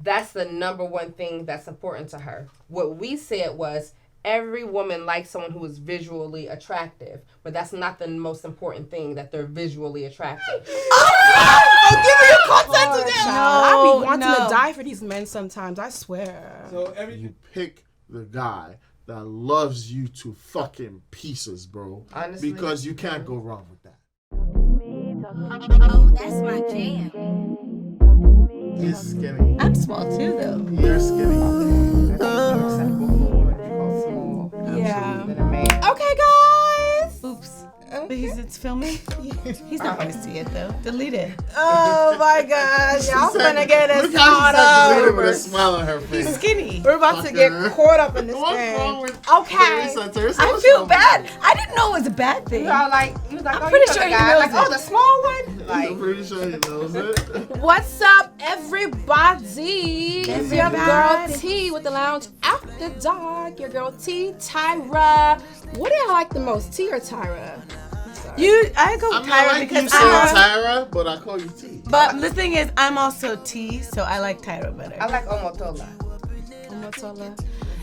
That's the number one thing that's important to her. What we said was every woman likes someone who is visually attractive, but that's not the most important thing, that they're visually attractive. Oh, give me your content to that. I be wanting to die for these men sometimes, I swear. So you pick the guy that loves you to fucking pieces, bro. Honestly, because you can't go wrong with that. Oh, that's my jam. He's skinny. I'm small too, though. You're skinny. Yeah. Yeah. Okay, guys. Oops. Because it's filming? He's not going to see it, though. Delete it. Oh, my God. Y'all gonna get us Look how caught she's up. with a smile on her face. He's skinny. We're about to get caught up in this What's thing. wrong with Okay. Teresa, I feel bad. I didn't know it was a bad thing. You was like, I'm oh, pretty you know sure the he guy. knows Like, it. oh, the small one. Like, I'm pretty sure he knows it. What's up, everybody? It's your girl Everybody. T with the Lounge After Dark. Your girl T, Tyra. What do y'all like the most, T or Tyra? I go I mean, Tyra I like you because say I'm. Tyra, but I call you T. But the thing is, I'm also T, so I like Tyra better. I like Omotola. Omotola.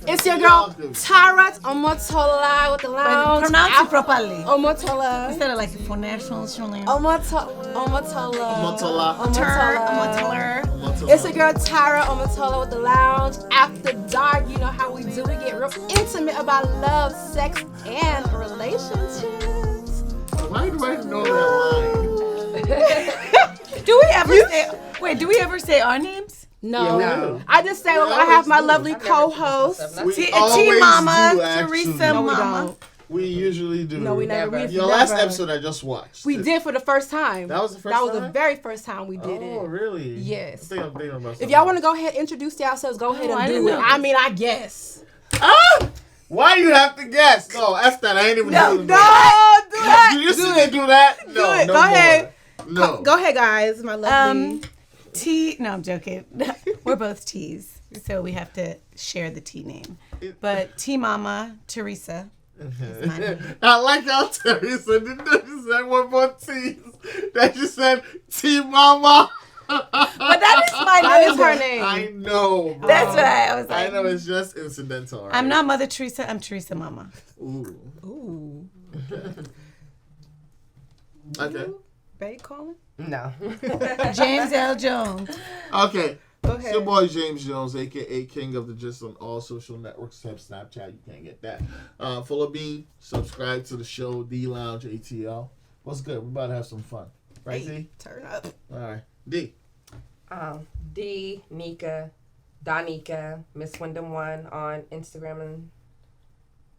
It's your girl Tyra Omotola with the But Lounge. pronounce it properly. Omotola. Instead of like for national. Omotola. Motola. Omotola. It's your girl Tyra Omotola with the Lounge After Dark. You know how we do. We get real intimate about love, sex, and relationships. Why do I know that line? Do we ever say our names? No. I just say I have my lovely co-host. T always Mama, do, actually. Teresa No, we Mama. don't. We usually do. No, we never. We've Your last never. episode I just watched. We did for the first time. That was the first That was time? the very first time we did it. Oh, really? Yes. I think I'm thinking about If something y'all want to else. go ahead, introduce yourselves, go ahead I and didn't do it. know. I mean, I guess. Ah! Why you have to guess? No, F that. I ain't even doing Do that. that. Do you see me do that? No, Do it. no Go more. ahead. No. Go ahead, guys. My lovely. T. No, I'm joking. We're both T's, so we have to share the T name. But T Mama, Teresa. Is my name. I like how Teresa didn't just say one more T's. That you said T Mama. But that is my That name. is her name. I know, bro. That's right. I was like, I know it's just incidental. Right? I'm not Mother Teresa. I'm Teresa Mama. Ooh. Ooh. Okay. Betty calling? No. James L. Jones. Okay. Go It's ahead. your boy James Jones, aka King of the Gist on all social networks except Snapchat. You can't get that. Follow me. Subscribe to the show, D Lounge ATL. What's good? We're about to have some fun. Right, D? Turn up. All right. D. D, Nika, Donika, Miss Wyndham 1 on Instagram and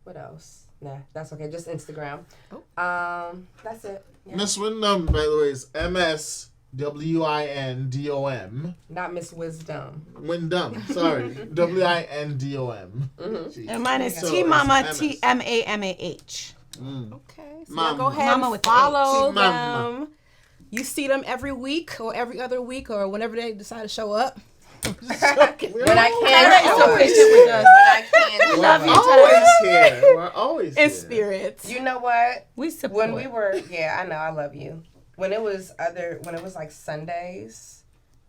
what else? Nah, that's okay. Just Instagram. That's it. Yeah. Miss Wyndham, by the way, is MSWINDOM. Not Miss Wisdom. Wyndham. Sorry. WINDOM. And mine is So T Mama, it's T M A M A H. Okay. So Mama. y'all go ahead Mama and with the follow H. Mama. them. You see them every week or every other week or whenever they decide to show up. When I Tyra can is so show patient it. with us. When I can show love it. you, Always here. We're always In here. spirit. You know what? We support. When we were, I know, I love you. When it was like Sundays,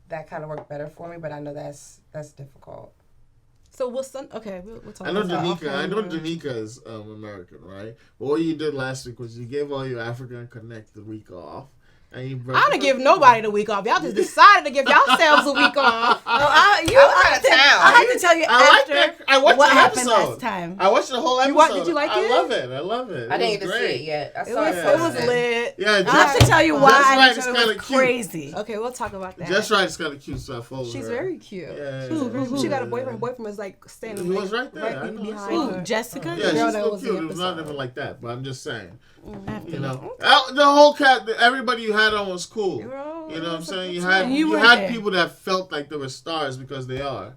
that kind of worked better for me. But I know that's difficult. So we'll talk I know about that Danica is American, right? But what you did last week was you gave all your African Connect the week off. And you I didn't give nobody the week off. Y'all just decided to give yourselves a week off. I was out of town. I have to tell you I like after that. I watched what the happened episode. last time. I watched the whole episode. Did you like I it? love it. I love it. I didn't It get was to see great. it yet. I It saw was, it. it was lit. Yeah, I have to tell you why Just I Right thought is it kind was of cute. crazy. Okay, we'll talk about that. Just Right is kind of cute, so I followed She's her. very cute. Yeah. She got a boyfriend. Her boyfriend was like standing He was right there. I know, I behind saw her. Ooh, Jessica? Yeah, girl she's that so was the cute. It was not episode. even like that, but I'm just saying. After You know, the whole cat, everybody you had on was cool. Girl, You know what I'm it was a saying? good You had time. You you were had there. people that felt like they were stars because they are.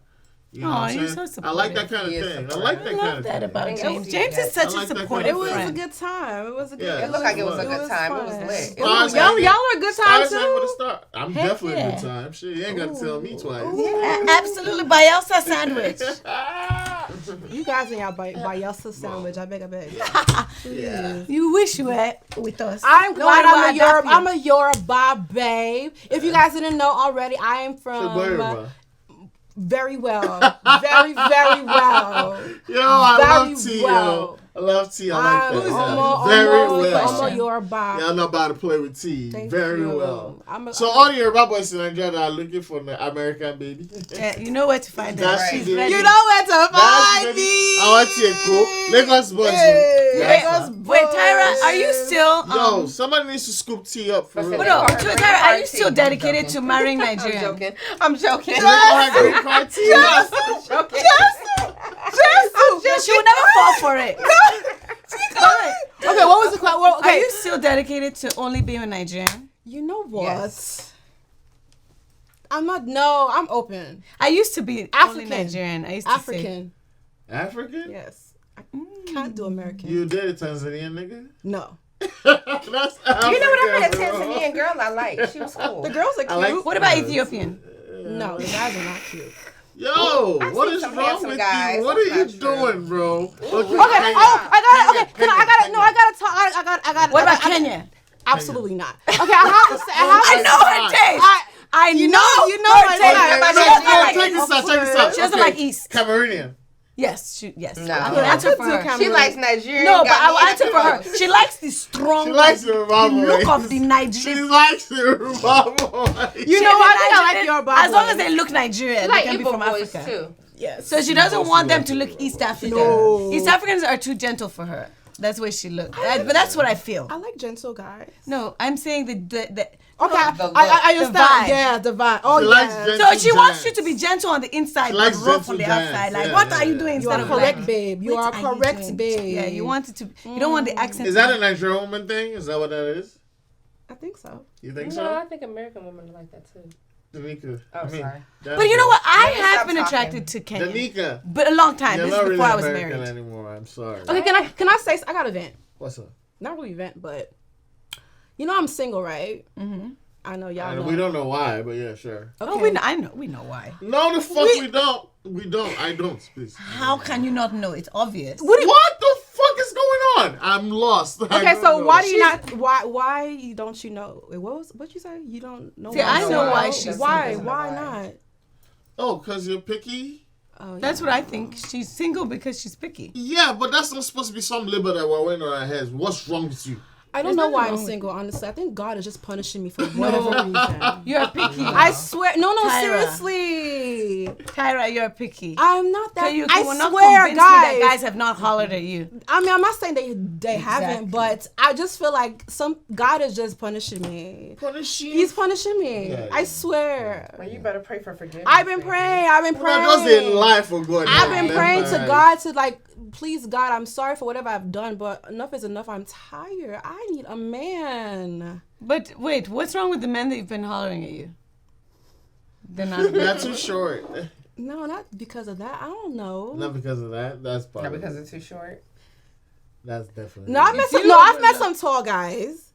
You know Aw, what I'm you're saying? so I like that kind of He is thing. I supportive. like I that kind love of that thing. about I James. see James that. is such I a like that supportive It was friend. a good time. It was a good. Yeah. It looked like it was a good time. It fun. was lit. Ooh, Stars y'all hanging- are a good time Stars hang with a too. star. I'm Heck definitely a yeah. good time. Shit, you ain't got to tell me twice. Absolutely, by Elsa sandwich. You guys and y'all by Yelsa sandwich. I beg. Yeah. You wish you were with us. I'm glad Nobody will I'm adopt a Yoruba babe. If you guys didn't know already, I am from Yoruba. very well. Very, very well. Yo, I Very love T, well. yo. I love T. I like that. Almost, Very well. Almost Yoruba. Y'all know about to play with T. Thank Very you. well. So all the Yoruba boys in Nigeria that are looking for an American baby. You know where to find her. That's She's it. ready. You know where to find me. I want to go. Lagos boys. Wait, Tyra, are you still? Yo, somebody needs to scoop T up for real. But no, Tyra, are you still dedicated to marrying Nigerian? I'm joking. She would never fall for it. Okay, what was the question? Well, Are you still dedicated to only being with Nigerian? You know what? Yes. I'm not. No, I'm open. I used to be African. only Nigerian. I used to African. African? Yes. I can't do American. You did a Tanzanian nigga? No. That's African, You know what? I met a bro. Tanzanian girl I like. She was cool. The girls are cute. like- What about Ethiopian? No, the guys are not cute. Yo, I've what seen is some wrong handsome with guys. you? What are That's you not true. doing, bro? Okay, Okay. Oh, I got it. Okay. I got it. No, I gotta talk. I got. What about Kenya? Absolutely not. Okay, I have to say. I know her taste. I know. You know her my taste. taste. She doesn't like Check this out. She doesn't like East. Cameroonian. Yes. Yes. No. I can answer for her. She likes Nigerian. No, but I will answer for her. She likes the strong. She likes the Yoruba look boys. of the She Nigerian. likes the Yoruba boys. You know what? I think I like Yoruba As long boys. as they look Nigerian, She they like can be Igbo from boys Africa. too. Yes. So she doesn't want them to like look East African. No. East Africans are too gentle for her. That's the way she looks. But that's what I feel. I like gentle guys. No, I'm saying the Okay, The I understand. vibe. Yeah, the vibe. Oh, She yeah. likes gentle So she wants giants. you to be gentle on the inside, She but likes rough on the gentle outside. giants. Like, Yeah, what yeah, are you yeah. doing You instead are of correct, like, babe. You what are you correct, doing? babe. Yeah, you want it to. You don't want the accent. Is that a Nigerian woman thing? Is that what that is? I think so. You think No, so? I think American women are like that too. Danica. Oh, sorry. But you know what? I Let me have stop been talking. attracted to Kenya, Danica. but a long time. You're This not is really before I was American married. anymore. I'm sorry. Okay, can I say I got a vent? What's up? Not really vent, but you know I'm single, right? Mm-hmm. I know y'all know. We don't know why, but yeah, sure. Okay. Oh, we know why. No, the fuck we don't. We don't. I don't, please. How can you not know? It's obvious. What the fuck is going on? I'm lost. I Okay, don't so know. why do you not? Why don't you know? Wait, what you say? You don't know? See, I know why she's Why? single. Why not? Oh, because you're picky? Oh, yeah. That's what I think. She's single because she's picky. Yeah, but that's not supposed to be some label that we're wearing on our heads. What's wrong with you? I don't know nothing why wrong I'm with single. Honestly, I think God is just punishing me for whatever reason. You're picky. I swear, no, Tyra. seriously, Tyra, you're picky. I'm not that. You I will not swear, convince me that guys have not hollered at you. I mean, I'm not saying they haven't, Exactly. but I just feel like God is just punishing me. Punishing? He's punishing me. Yeah, I yeah. swear. Well, you better pray for forgiveness. I've been praying. I've been praying. That doesn't lie for God. I've been That's praying to nice. God to like, please God, I'm sorry for whatever I've done, but enough is enough. I'm tired. I need a man. But wait, what's wrong with the men that you've been hollering at you? They're not. They're too short. No, not because of that. I don't know. Not because of that. That's part Not of because it. it's too short. That's definitely No, I've met some. No, I've met some tall guys.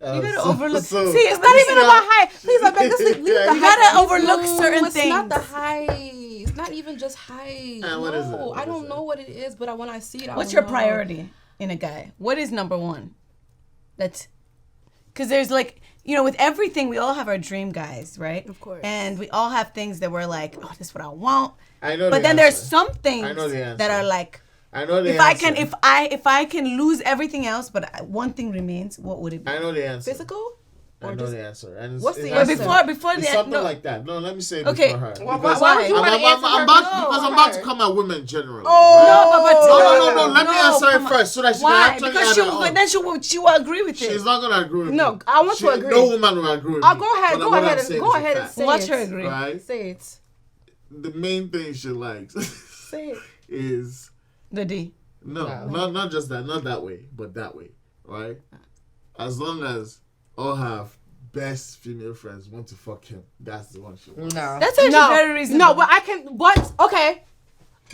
You gotta overlook- See, it's not even about height. Please, I beg, leave the You height. gotta overlook certain It's not the things. height. It's not even just height. And what is it? What I is don't it? know what it is, but when I see it, I What's will your know. priority in a guy? What is number one? That's because there's like, you know, with everything, we all have our dream guys, right? Of course. And we all have things that we're like, oh, this is what I want. I know. But the then there's answer. some things I know the answer. that are like, I know the if answer. if I can lose everything else, but one thing remains, what would it be? I know the answer. Physical? I know the answer. And What's the But answer? before It's the something no, like that. No, let me say it Okay. before her. Well, Because why would you I'm- want to answer her? I'm about to come at women generally. Oh, No. Let me answer it first so that she Why? can actually Because add she her own. then she will agree with She's it. not gonna agree with No, me. I want to agree. No woman will agree with me. Go ahead. But Go what I'm ahead saying and go is a ahead and fact, say Watch it. her agree. Right? Say it. The main thing she likes Say it. is The D. not just that, not that way, but that way, right? As long as all have best female friends want to fuck him, that's the one she wants. No. That's actually very reasonable. No, but I can. What? Okay.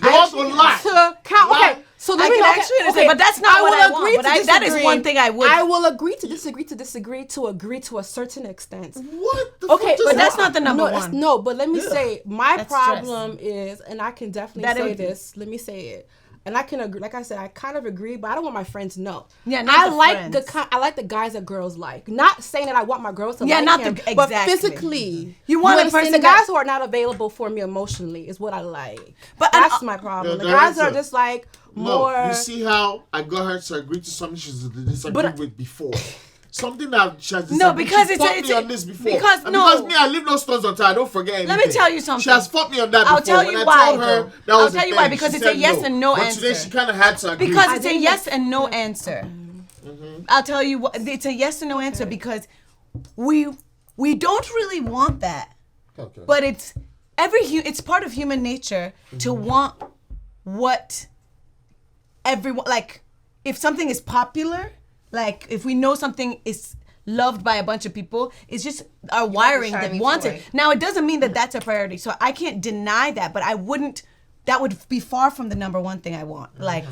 You also lie. To count. Lie. Okay. So I let me can know. actually Okay, understand, but that's not what I want. But that is disagree. one thing I would. I will agree to disagree to agree to a certain extent. What the Okay, fuck? but that's not the number no, one. No, but let me say my That's problem is, and I can definitely That say would be- this. Let me say it. and I can agree. Like I said, I kind of agree, but I don't want my friends to know. Yeah, not I the like friends. I like the guys that girls like. Not saying that I want my girls to Yeah, like not him, the- but exactly. physically, You want a understand? person The that- guys who are not available for me emotionally is what I like. But- that's my problem. Yeah, The guys that's are it. just like No, more. you see how I got her to agree to something she's disagreed But- with before. Something that she has No, disagreed. because she it's a- fought it's me a- on this before. because And no. because me, I leave no stones unturned. I don't forget anything. Let me tell you something. She has fought me on that I'll before. tell When you I why, told her though. that I'll was tell the you why, thing, because she it's a said yes and no but answer. today she kind of had to agree. Because I it's a didn't yes and no answer. I'll tell you what. It's a yes and no answer because we don't really want that. Okay. But it's it's part of human nature to want what everyone, like, if something is popular, like if we know something is loved by a bunch of people, it's just our wiring that shiny wants toy. it. Now, it doesn't mean that that's a priority, so I can't deny that, but that would be far from the number one thing I want. Like,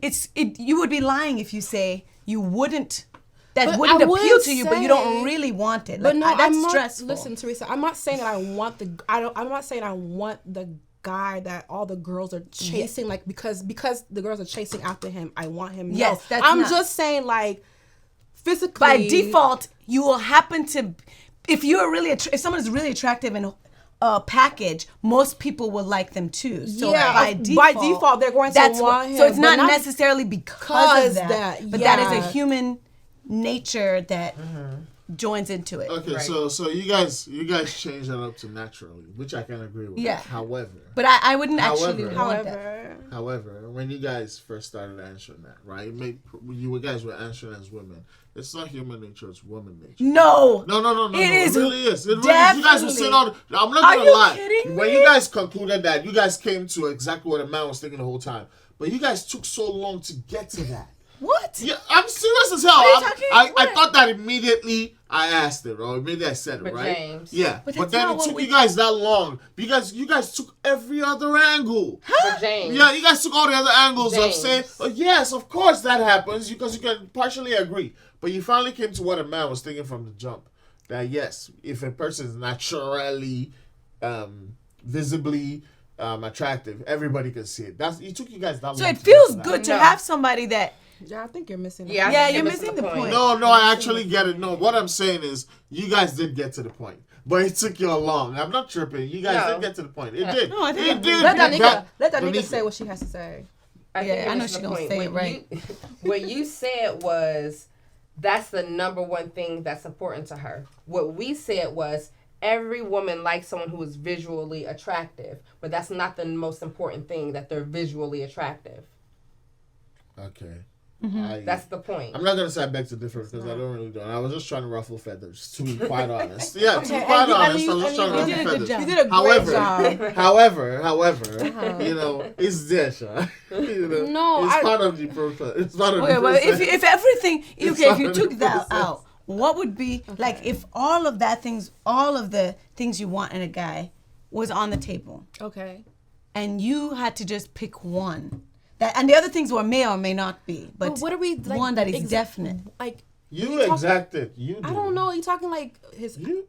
you would be lying if you say you wouldn't, that But wouldn't I appeal would to you, but you don't say- really want it. But Like, no, that's I'm not, stressful. Listen, Teresa, I'm not saying that I want I'm not saying I want the guy that all the girls are chasing, like because the girls are chasing after him. I want him. Yes, no. that's I'm not- just saying, like, physically. By default, you will happen to, if you're really, if someone is really attractive and package, most people will like them too. So Yeah, by default, they're going to that's want him. So it's but not necessarily because of that, but that is yeah. a human nature that joins into it. Okay, Right. so you guys change that up to naturally, which I can agree with. Yeah. However, But I wouldn't actually However- want that. However, when you guys first started answering that, right? You guys were answering as women. It's not human nature; it's woman nature. No. No. It is It really is. It really is. You definitely. guys were saying all. I'm not Are gonna you lie. kidding When me? you guys concluded that, you guys came to exactly what a man was thinking the whole time. But you guys took so long to get to that. What? Yeah, I'm serious as hell. Are you I talking- thought that immediately. I asked it, or maybe I said it, But right? James. Yeah, But but that's then not it what took we- you guys that long because you guys took every other angle. But James. Yeah, you guys took all the other angles of James. saying, oh, yes, of course that happens because you can partially agree. But you finally came to what a man was thinking from the jump. That yes, if a person is naturally, visibly attractive, everybody can see it. It took you guys that long. So it to feels get to that. good to No. have somebody that. Yeah, I think you're missing. Yeah, I Yeah, think you're you're missing the point. No, I actually get it. No, what I'm saying is you guys did get to the point. But it took you long. I'm not tripping. You guys No. did get to the point. It did. No, I think it did. Let that Danica- nigga say what she has to say. I Yeah, think you're I know missing she the gonna point. say it What right. What you said was that's the number one thing that's important to her. What we said was every woman likes someone who is visually attractive, but that's not the most important thing, that they're visually attractive. Okay. That's the point. I'm not gonna say I beg to differ because I don't really do. I was just trying to ruffle feathers, to be quite honest. Yeah, to be Okay, quite and you- honest, and I was just trying to you did a ruffle good feathers. job. You did a great However, job. however, you know, it's there, Sean. You know, No, it's I- part of the process. It's part of Okay, the well, process. if everything, It's okay, if you not took a that process. out, what would be like if all of the things you want in a guy was on the table, Okay. and you had to just pick one, and the other things were may or may not be, but But what are we like? one that is definite. Like You exacted. You did. I don't know. You talking like his You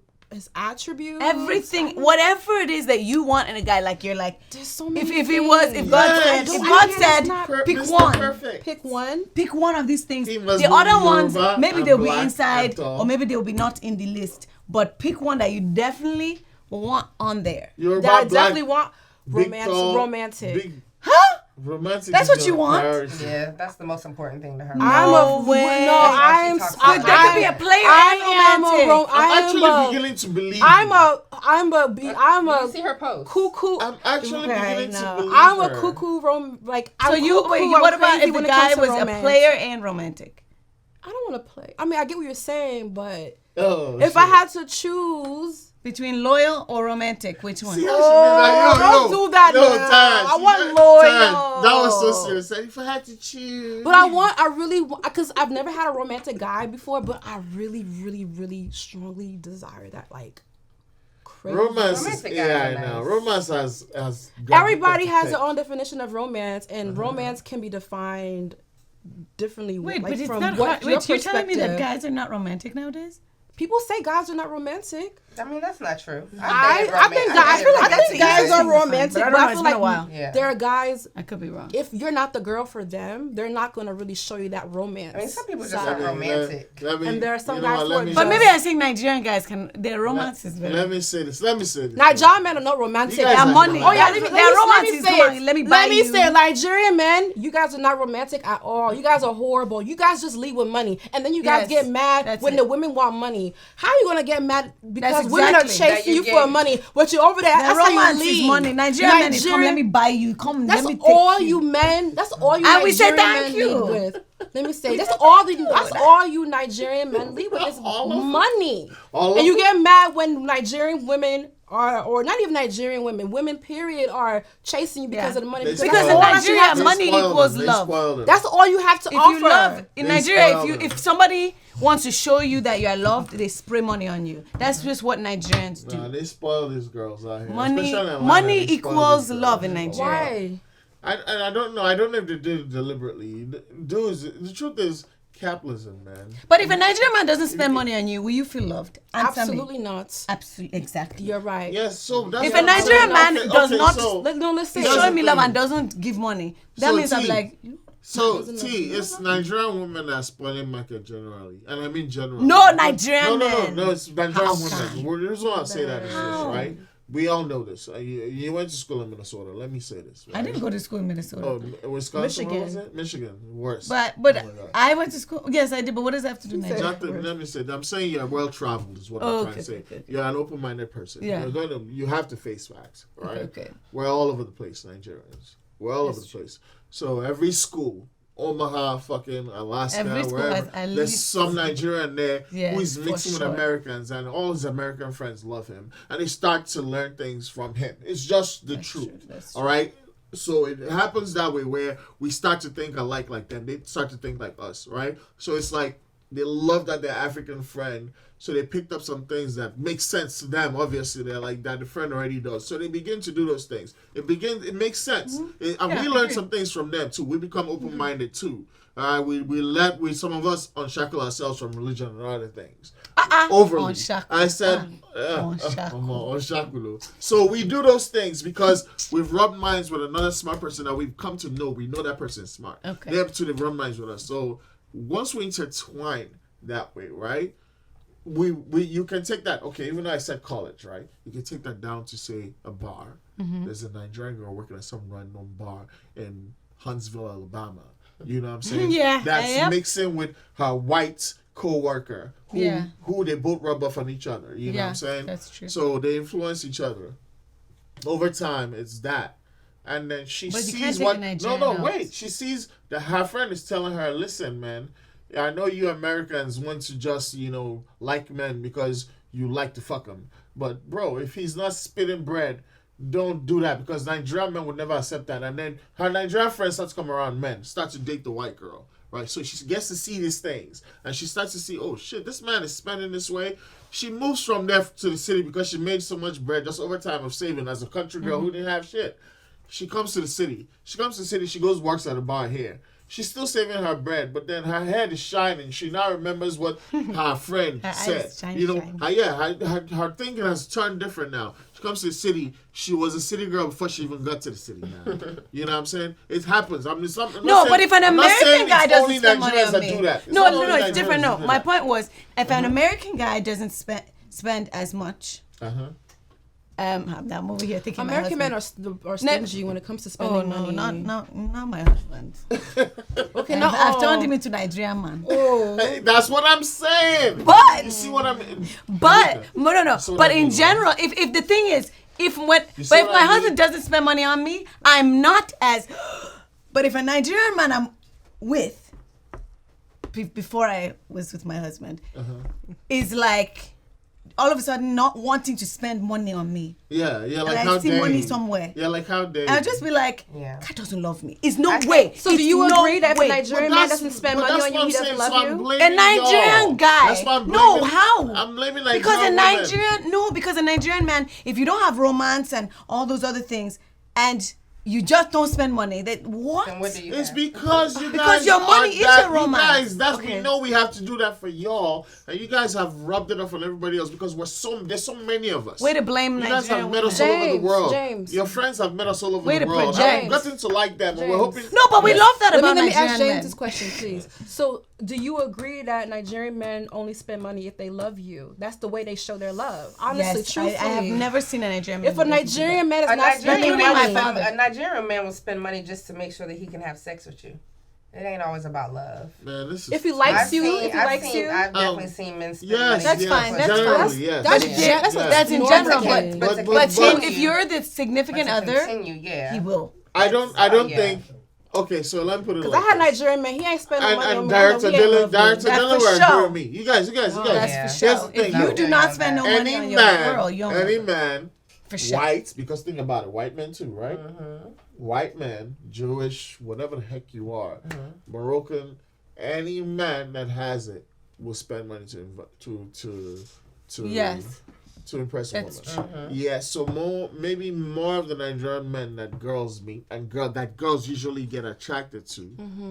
attributes? Everything, whatever it is that you want in a guy, like you're like, There's so many. if it was, if God Yes. said, I if God can't said, not- pick Mr. one. Perfect. Pick one. Pick one of these things. He must The be other ones, Yoruba maybe and they'll be black inside, and tall. or maybe they'll be not in the list. But pick one that you definitely want on there. Yoruba, That I black, definitely want. big, tall, Romantic. big- Huh? romantic. That's is what you your want? priority. Yeah, that's the most important thing to her. No way. No, That's why she I'm. talks I, about That could be a player and romantic. I'm actually beginning to believe. I'm Did you a see her post? cuckoo. I'm actually beginning to believe. I'm a her. cuckoo. Like So I'm you cuckoo, wait. I'm What about crazy if when the it comes guy to was romance. a player and romantic? I don't want to play. I mean, I get what you're saying, but Oh, if I had to choose. Between loyal or romantic, which one? See how she be like, don't do that now. I want loyal. That was so serious. If I had to choose. But I really, because I've never had a romantic guy before, but I really, really, really strongly desire that, like, crazy. Romance is, Romantic yeah, guys I are know. nice. Romance has got Everybody to has pick. their own definition of romance, and romance can be defined differently. Wait, like, but it's from not what hard. your Wait, you're telling me that perspective. guys are not romantic nowadays? People say guys are not romantic. I mean, that's not true. I think I guys. I think guys are are think it's fine, romantic, but I but don't know, I it's feel been a like while. Yeah. there are guys. I could be wrong. If you're not the girl for them, they're not gonna really show you that romance. I mean, some people just side. aren't romantic. And there are some you know guys what, who let are me But just- maybe I think Nigerian guys can. Their romance is very. Let me say this. Nigerian men are not romantic. You guys Their are money. romantic. Oh yeah, Their let me romance is say come it. on, let me buy Let me you. say it. Nigerian men, you guys are not romantic at all. You guys are horrible. You guys just lead with money, and then you guys Yes, get mad that's when it. the women want money. How are you gonna get mad because That's women are exactly. That chasing you you for get- money, but you're over there? Their That's how romance you lead. is money. Nigerian men is come. Let me buy you. Come. That's let me take all you men. That's all you. And we say Nigerian thank men you. lead with. Let me say that's all you Nigerian men lead with is money. All of And you them? get mad when Nigerian women are, or not even Nigerian women period are chasing you because of the money. They Because Because that's in all that you Nigeria, have to- money equals love. That's all you have to If offer. you love in They Nigeria, spoil them. if somebody wants to show you that you are loved, they spray money on you. That's just what Nigerians do. Nah, they spoil these girls out here. Money, Especially in Atlanta, money they spoil equals these girls. love in Nigeria. Why? I don't know. I don't know if they did it deliberately. Dudes, the truth is capitalism, man. But if a Nigerian man doesn't spend money on you, will you feel loved? Answer Absolutely me. not. Absolutely, exactly. You're right. Yes, so that's If what a I'm Nigerian saying. man does not- Let's say He's That's showing the me love thing. and doesn't give money. That So, means I'm T, like, So, T, it's Nigerian women that spoiling market generally. And I mean generally. No Nigerian No, men. no, it's Nigerian How women. come? The reason why I say that is this, How? right? We all know this. You went to school in Minnesota. Let me say this. Right? I didn't go to school in Minnesota. Oh, Wisconsin? What was Michigan. it? Michigan. Worse. But Oh my God. I went to school. Yes, I did. But what does that have to do with Nigeria? Nothing. Let me say. I'm saying you're well traveled. Is what Oh, I'm trying okay, to say. okay. You're an open-minded person. Yeah. You have to face facts, right? Okay. We're all over the place, Nigerians. We're all over the place. So every school, Omaha, fucking Alaska, Every school wherever, has at there's least- some Nigerian there Yeah, who is for mixing with sure. Americans, and all his American friends love him, and they start to learn things from him. It's just the truth. That's All right. So it happens that way where we start to think alike like them. They start to think like us, right? So it's like they love that their African friend. So they picked up some things that make sense to them. Obviously, they're like that the friend already does. So they begin to do those things. It makes sense. And Yeah, we I learn agree. some things from them too. We become open-minded too. We some of us unshackle ourselves from religion and other things. Overly. Unshackle. I said Unshackle. unshackle. So we do those things because we've rubbed minds with another smart person that we've come to know. We know that person is smart. Okay. They've rubbed minds with us. So once we intertwine that way, right? You can take that, okay, even though I said college, right? You can take that down to, say, a bar. Mm-hmm. There's a Nigerian girl working at some random bar in Huntsville, Alabama. You know what I'm saying? Yeah, That's yep. mixing with her white co-worker who, Yeah. who they both rub off on each other. You know what I'm saying? that's true. So they influence each other. Over time, it's that. And then she But you sees can't take what... a No, Nigerian no, out. wait. She sees that her friend is telling her, listen, man, I know you Americans want to just, like men because you like to fuck them. But, bro, if he's not spitting bread, don't do that because Nigerian men would never accept that. And then her Nigerian friend starts to come around men, start to date the white girl, right? So she gets to see these things. And she starts to see, oh, shit, this man is spending this way. She moves from there to the city because she made so much bread just over time of saving as a country girl who didn't have shit. She comes to the city. She goes, works at a bar here. She's still saving her bread, but then her head is shining. She now remembers what her friend Her said. eyes shine. Her thinking has turned different now. She comes to the city. She was a city girl before she even got to the city now. You know what I'm saying? It happens. But if an American guy doesn't spend money on me, do that. no, it's different. No, my point was, if an American guy doesn't spend as much, I'm over here thinking American my men husband. are stingy when it comes to spending money. not my husband. Okay, I've turned him into Nigerian man. Hey, that's what I'm saying. But You see what I mean? no. So But what I in mean, general, if the thing is, if see my what I husband mean? doesn't spend money on me, I'm not as. But if a Nigerian man I'm with, before I was with my husband, is like all of a sudden not wanting to spend money on me, Yeah, like and how I see dare money you. somewhere, Yeah, like how dare and I'll you. just be like, Yeah. God doesn't love me. It's no way. So do you It's no agree that if a way. Nigerian man doesn't spend But money that's on you, what he I'm doesn't saying, so love I'm you? blaming A Nigerian y'all. guy. That's why I'm No, blaming- how? I'm blaming like because a women. Nigerian man, if you don't have romance and all those other things, and you just don't spend money. That what? Then what do you It's have? because you Because guys your money is that, your romance. You guys, that's Okay. we know we have to do that for y'all, and you guys have rubbed it off on everybody else because there's so many of us. Way to blame You guys have Nigerian met women. us all over the James, world. James. Your friends have met us all over Way the to world. project. I've gotten to like them, and we're James. hoping. No, but we love that about Let me Nigerian ask James men. this question, please. So, do you agree that Nigerian men only spend money if they love you? That's the way they show their love. Honestly, Yes, truthfully. I have never seen a Nigerian man. If a who doesn't do Nigerian man is A not spending Nigerian, Including my man, money, father. a Nigerian man will spend money just to make sure that he can have sex with you. It ain't always about love. Man, this is if he likes I've you, seen- if he I've likes seen- you, I've definitely seen men spend yes, money. That's yes, fine, that's generally, fine. yes. that's Yeah. gen- that's, Yeah. That's in normal. general, Okay. but to but continue- if you're the significant but to other, continue, yeah. he will. I don't yeah. think. Okay, so let me put it Because like I had this. Nigerian man, he ain't spending money on And me. I know Director he ain't Dylan, love me. Director That's Dylan for will agree sure. with me. You guys. That's Yeah. for Here's sure. the thing, If you though. do not spend no money on your girl, you don't any love her. man, For sure. white, because think about it, white men too, right? White man, Jewish, whatever the heck you are, Moroccan, any man that has it will spend money to Yes. to impress a That's woman. Yeah, so maybe more of the Nigerian men that girls meet and that girls usually get attracted to,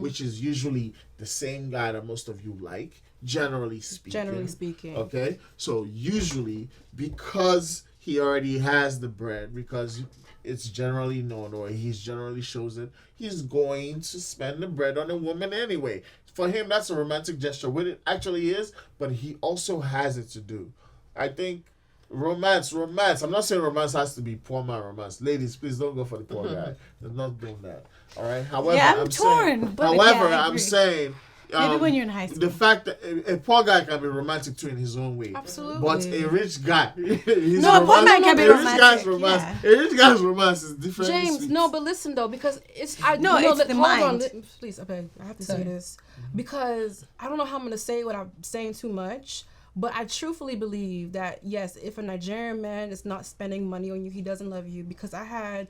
which is usually the same guy that most of you like, generally speaking. Okay, so usually because he already has the bread, because it's generally known or he's generally shows it, he's going to spend the bread on a woman anyway. For him, that's a romantic gesture. What it actually is, but he also has it to do. I think romance. I'm not saying romance has to be poor man romance. Ladies, please don't go for the poor guy. They're not doing that. All right. However, Yeah, I'm torn, Saying, but however, yeah, I I'm agree. saying. Maybe when you're in high school. The fact that a poor guy can be romantic too in his own way. Absolutely. But a rich guy, No, a poor man can be a rich guy's romantic, romance. yeah. A rich guy's romance is different. James, no, but listen though, because it's it's the hold on, mind. please, okay, I have to Sorry. say this because I don't know how I'm gonna say what I'm saying too much, but I truthfully believe that yes, if a Nigerian man is not spending money on you, he doesn't love you. Because I had,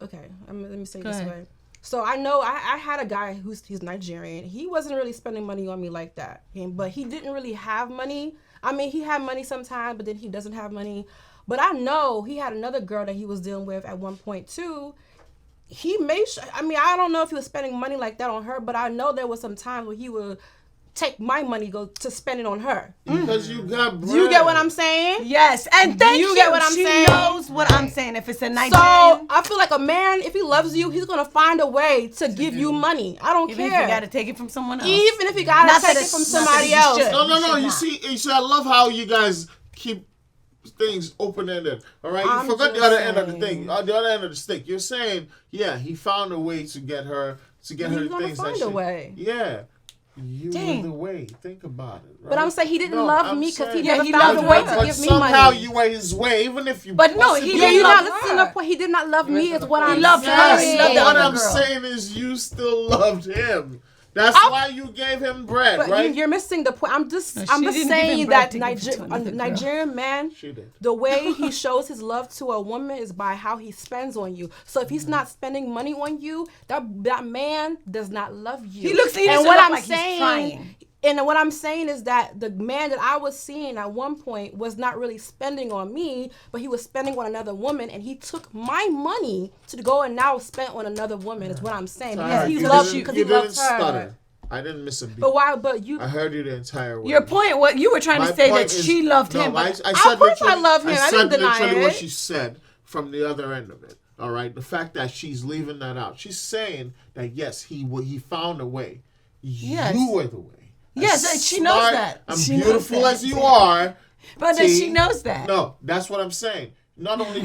okay, let me say it this ahead. way. So I know I had a guy he's Nigerian. He wasn't really spending money on me like that, but he didn't really have money. I mean, he had money sometimes, but then he doesn't have money. But I know he had another girl that he was dealing with at one point too. He made sure, I mean, I don't know if he was spending money like that on her, but I know there was some times where he would take my money, go to spend it on her. Because you got bread. Do you get what I'm saying? Yes, and thank you. get what I'm she saying? knows what I'm saying. If it's a Nigerian, So I feel like a man, if he loves you, he's gonna find a way to give you money. I don't even care. if you got to take it from someone else. Even if you gotta Not take that it from it's- not somebody that else. you should. No. You should You see, I love how you guys keep things open-ended. All right, I'm you forgot the just other end of the saying. thing, the other end of the stick. You're saying, yeah, he found a way to get her He's her gonna things. find that a she- way. Yeah, you Dang. were the way. Think about it. Right? But I'm saying he didn't No, love I'm me because he saying- Yeah, never he found a loved way her. to But give me somehow money. you were his way, even if you. But no, he possibly- Yeah, didn't you're not love listening her. to what he did not love me. Is what He I'm loved her. saying. He loved the What other I'm girl. saying is, you still loved him. That's why you gave him bread, But right? you're missing the point. I'm just she saying didn't give him bread that to give to a another girl. Nigerian man, She did. the way he shows his love to a woman is by how he spends on you. So if he's not spending money on you, that man does not love you. He looks- he and doesn't what look I'm like he's saying, trying. and what I'm saying is that the man that I was seeing at one point was not really spending on me, but he was spending on another woman, and he took my money to go and now spent on another woman. Is what I'm saying because Alright, he you loves didn't- because you he loves didn't her. stutter. I didn't miss a beat. But why? But you. I heard you the entire way. Your point, what you were trying My to say point that is- she loved no, him. But I said Of course I literally- love him. I said didn't deny literally what it. she said from the other end of it. All right, the fact that she's leaving that out. She's saying that yes, he found a way. Yes. You were the way. Yes, As she knows smart that. And She knows beautiful that. as you are, But T, she knows that. No, that's what I'm saying. Not only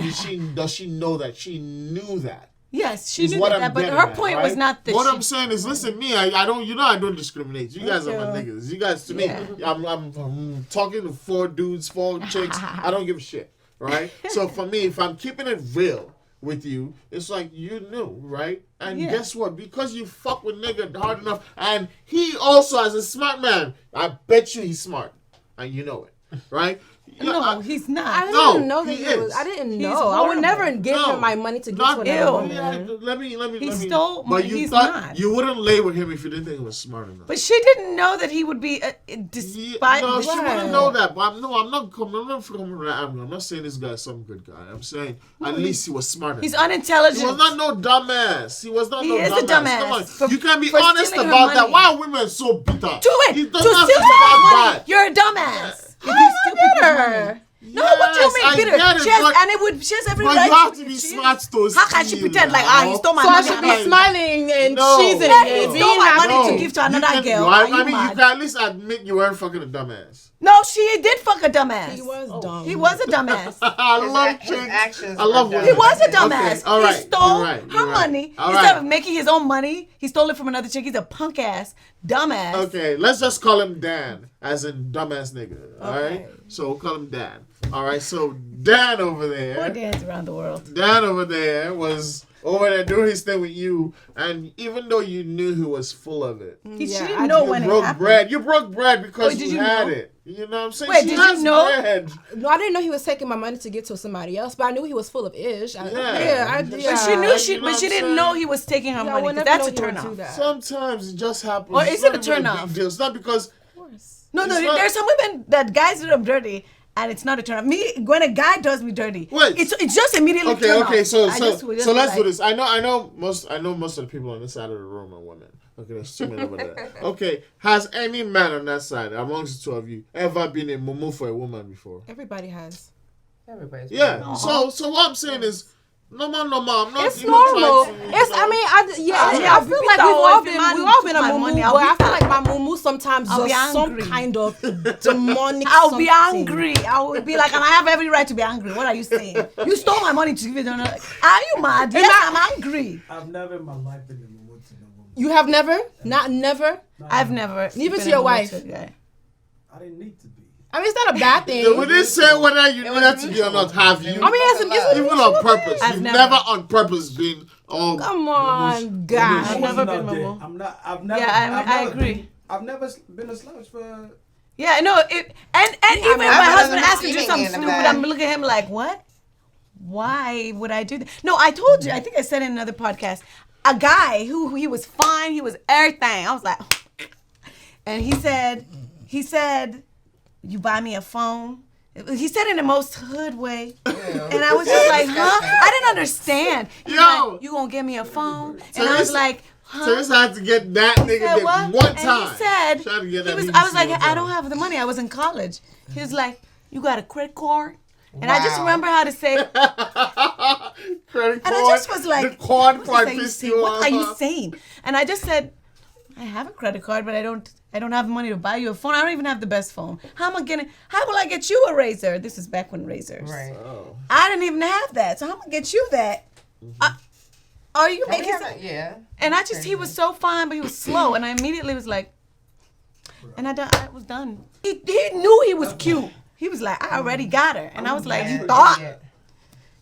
does she know that, she knew that. Yes, she Is knew what that. I'm But getting her at, point right? was not that What she. I'm saying is, listen, me, I don't, I don't discriminate. You guys are my niggas. You guys, to me, Yeah. I'm talking to 4 dudes, 4 chicks. I don't give a shit, right? So for me, if I'm keeping it real with you, it's like you knew, right? And Yeah. guess what? Because you fuck with nigga hard enough, and he also, as a smart man, I bet you he's smart, and you know it, right? No, he's I not. didn't know that he he was. is. I didn't He's know. I would horrible. never give No. him my money to give Not to another ew. woman. Let me. He stole But money. you He's thought not. you wouldn't lay with him if you didn't think he was smart enough. But she didn't know that he would be despite. No, she Right. wouldn't know that. But I'm not coming around. I'm not saying this guy's some good guy. I'm saying at least he was smart enough. He's unintelligent. He was not no dumbass. He was not He no is a dumbass. dumbass. Come on. For- You can be for honest stealing her about that. money. Why are women so bitter? To it. He To doesn't have steal to be that money. bad. You're a dumbass. If you I steal get people's her. money. No, what do you mean I bitter? get it, She has, but- and it would. She has every But right. you have to be be cheating. smart to How can she steal, pretend like he stole my So I money? should I'm be smiling and No. cheesing Yeah, and he being stole my happy. money to give to another you girl. I Are you mean, you mad? can at least admit you weren't fucking a dumbass. No, she did fuck a dumbass. He was dumb. He was a dumbass. I love his chicks. actions I love were women. He was a Okay, dumbass. all right, He stole you're right, her you're right. money All instead right. of making his own money. He stole it from another chick. He's a punk ass dumbass. Okay, let's just call him Dan, as in dumbass nigga. All right, so we'll call him Dan. All right, so Dan over Poor there, dance around the world. Dan over there was over there doing his thing with you, and even though you knew he was full of it, She Yeah, didn't I know you when it broke happened. bread. You broke bread because Oh, did you you had know? it. You know what I'm saying? Wait, She did has you know? bread. No, I didn't know he was taking my money to give to somebody else, but I knew he was full of ish. Yeah. I But yeah. But she knew You know but she what I'm didn't saying? know he was taking her Yeah, I money. would 'Cause never that's a know he would turn do off. that. Sometimes it just happens. Or It's is it not a even turn big off? deal. It's not because No, It's not- there's some women that guys do them dirty, and it's not a turn off. Me, when a guy does me dirty, Wait. it's just immediately Okay, turn okay, off. so I just would just so be let's do like, this. I know most of the people on this side of the room are women. Okay, there's two men over there. Okay, has any man on that side amongst the two of you ever been a mumu for a woman before? Everybody has. Everybody's Yeah. So what I'm saying is, no man. I'm not. It's even normal. trying to, you It's. know. I mean, I I'll feel be like so we've all if been a man we've all been a took my mumu, money, but I'll be I feel fine. like my mumu sometimes I'll be does some angry. kind of demonic. I'll be something. angry. I will be like, and I have every right to be angry. What are you saying? You stole my money to give it to another. Are you mad? Yes, I'm angry. I've never in my life been in a mood to no woman. You have never, not never. I've never. Even been to your in a wife. mood to- I didn't need to be. I mean, it's not a bad thing. We didn't say whether you knew was that to be or mutual. not. Have you? I mean, it's Even on purpose. I've You've never. never on purpose been. Oh, come on, I've guys. never been out there. Momo. I'm not. I've never. Yeah, I I've never agree. been- I've never been a slouch for. Yeah, no, and even if my I've husband been asks me to do eating something in the stupid, back. I'm looking at him like, what? Why would I do that? No, I told you. I think I said in another podcast. A guy who he was fine, he was everything. I was like, and he said, you buy me a phone. He said it in the most hood way, and I was just like, huh? I didn't understand. He was Yo. like, you gonna give me a phone? So And I was this- like, huh? So this had to get that nigga said dick what? one And time. he said, Tried to get he that was, BBC I was like, one I time. don't have the money. I was in college. He was like, you got a credit card? And I just Wow. remember how to say, and Credit card. I just was like, the card what part are you pissed saying? you What are you off. saying? And I just said, I have a credit card, but I don't have money to buy you a phone. I don't even have the best phone. How will I get you a razor? This is back when razors. Right. Oh. I didn't even have that. So how am I gonna get you that? Are you We making haven't- yeah. And I just, he was so fine, but he was slow. And I immediately was like, and I was done. He knew he was cute. He was like, I already got her. And I was like, Yeah, you thought? yeah,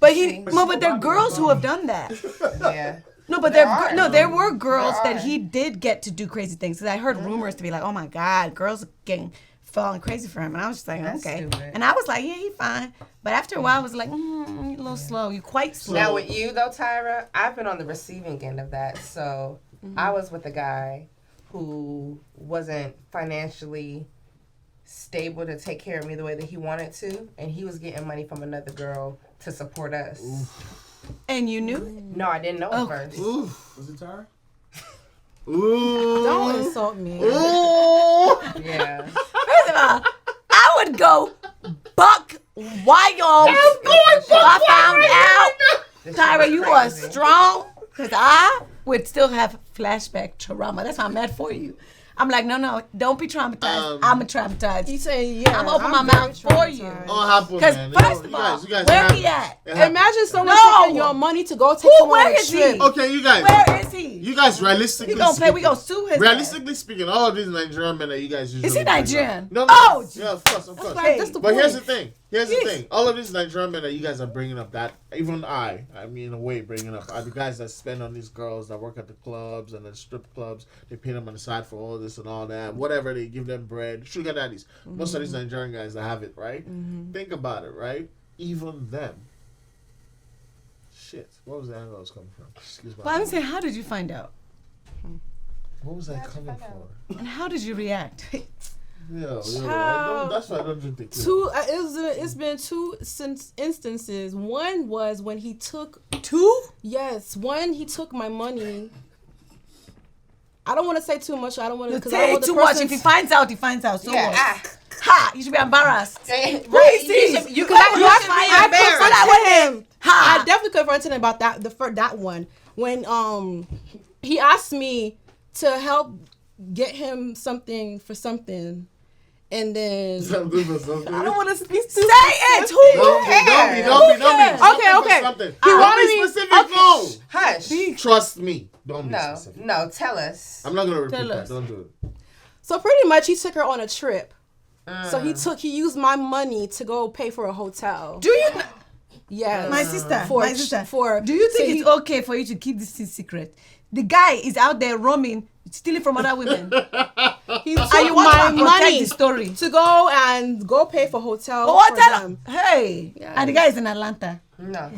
But But but there are girls who have done that. yeah. No, but There are. there were girls There that are. he did get to do crazy things. Because I heard rumors to be like, oh my God, girls are falling crazy for him. And I was just like, That's okay. stupid. And I was like, yeah, he fine. But after a while, I was like, you're a little slow. You're quite slow. Now with you though, Tyra, I've been on the receiving end of that. So I was with a guy who wasn't financially stable to take care of me the way that he wanted to, and he was getting money from another girl to support us. And you knew? No, I didn't know at Oh. first. Ooh. Was it Tara? Ooh. Don't insult me. Ooh. Yeah. First of all, I would go buck wild if I found out, This Tyra, shit you was are crazy. strong, because I would still have flashback trauma. That's why I'm mad for you. I'm like, no, don't be traumatized. I'm a traumatized. You say yeah. I'm open my very mouth for you. traumatized. Oh, happen, Because man. first You of all, you guys where have- he at? it happens. Imagine someone No. taking your money to go take Who, someone on where a is he? trip. Okay, you guys. Where is he? You guys, realistically We gonna pay. We speaking- gonna sue his ass. Realistically speaking, all of these Nigerian men that you guys usually Is he bring up- Nigerian? No. Oh, Yeah, of course. Right, that's the But here's the point. thing. Here's the thing. All of these Nigerian men that you guys are bringing up, that even I mean, in a way, bringing up, are the guys that spend on these girls that work at the clubs and the strip clubs. They pay them on the side for all this and all that. Whatever, they give them bread. Sugar daddies. Most of these Nigerian guys that have it, right? Think about it, right? Even them. Shit. What was the angle I was coming from? Excuse me. But I'm saying, how did you find out? What was I coming for? And how did you react? That's why I don't drink tequila. It's been two instances. One was when he took One, he took my money. I don't want to say too much. I don't want to say too much. If he finds out, he finds out. So what? Ha! You should be embarrassed. Right. You could I confronted him. I definitely confronted him about that one when he asked me to help get him something for something. And then I don't want to be stupid. Say it. Who cares? Don't be. Okay. He wanted me specific. No. Hush. Trust me. Don't be specific. No. Tell us. I'm not gonna repeat that. Don't do it. So pretty much, he took her on a trip. So he used my money to go pay for a hotel. Do you? Yes. My sister. Do you think it's okay for you to keep this secret? The guy is out there roaming, stealing from other women. He took my money the story to go pay for hotel for them. Hey, and the guy is in Atlanta. No.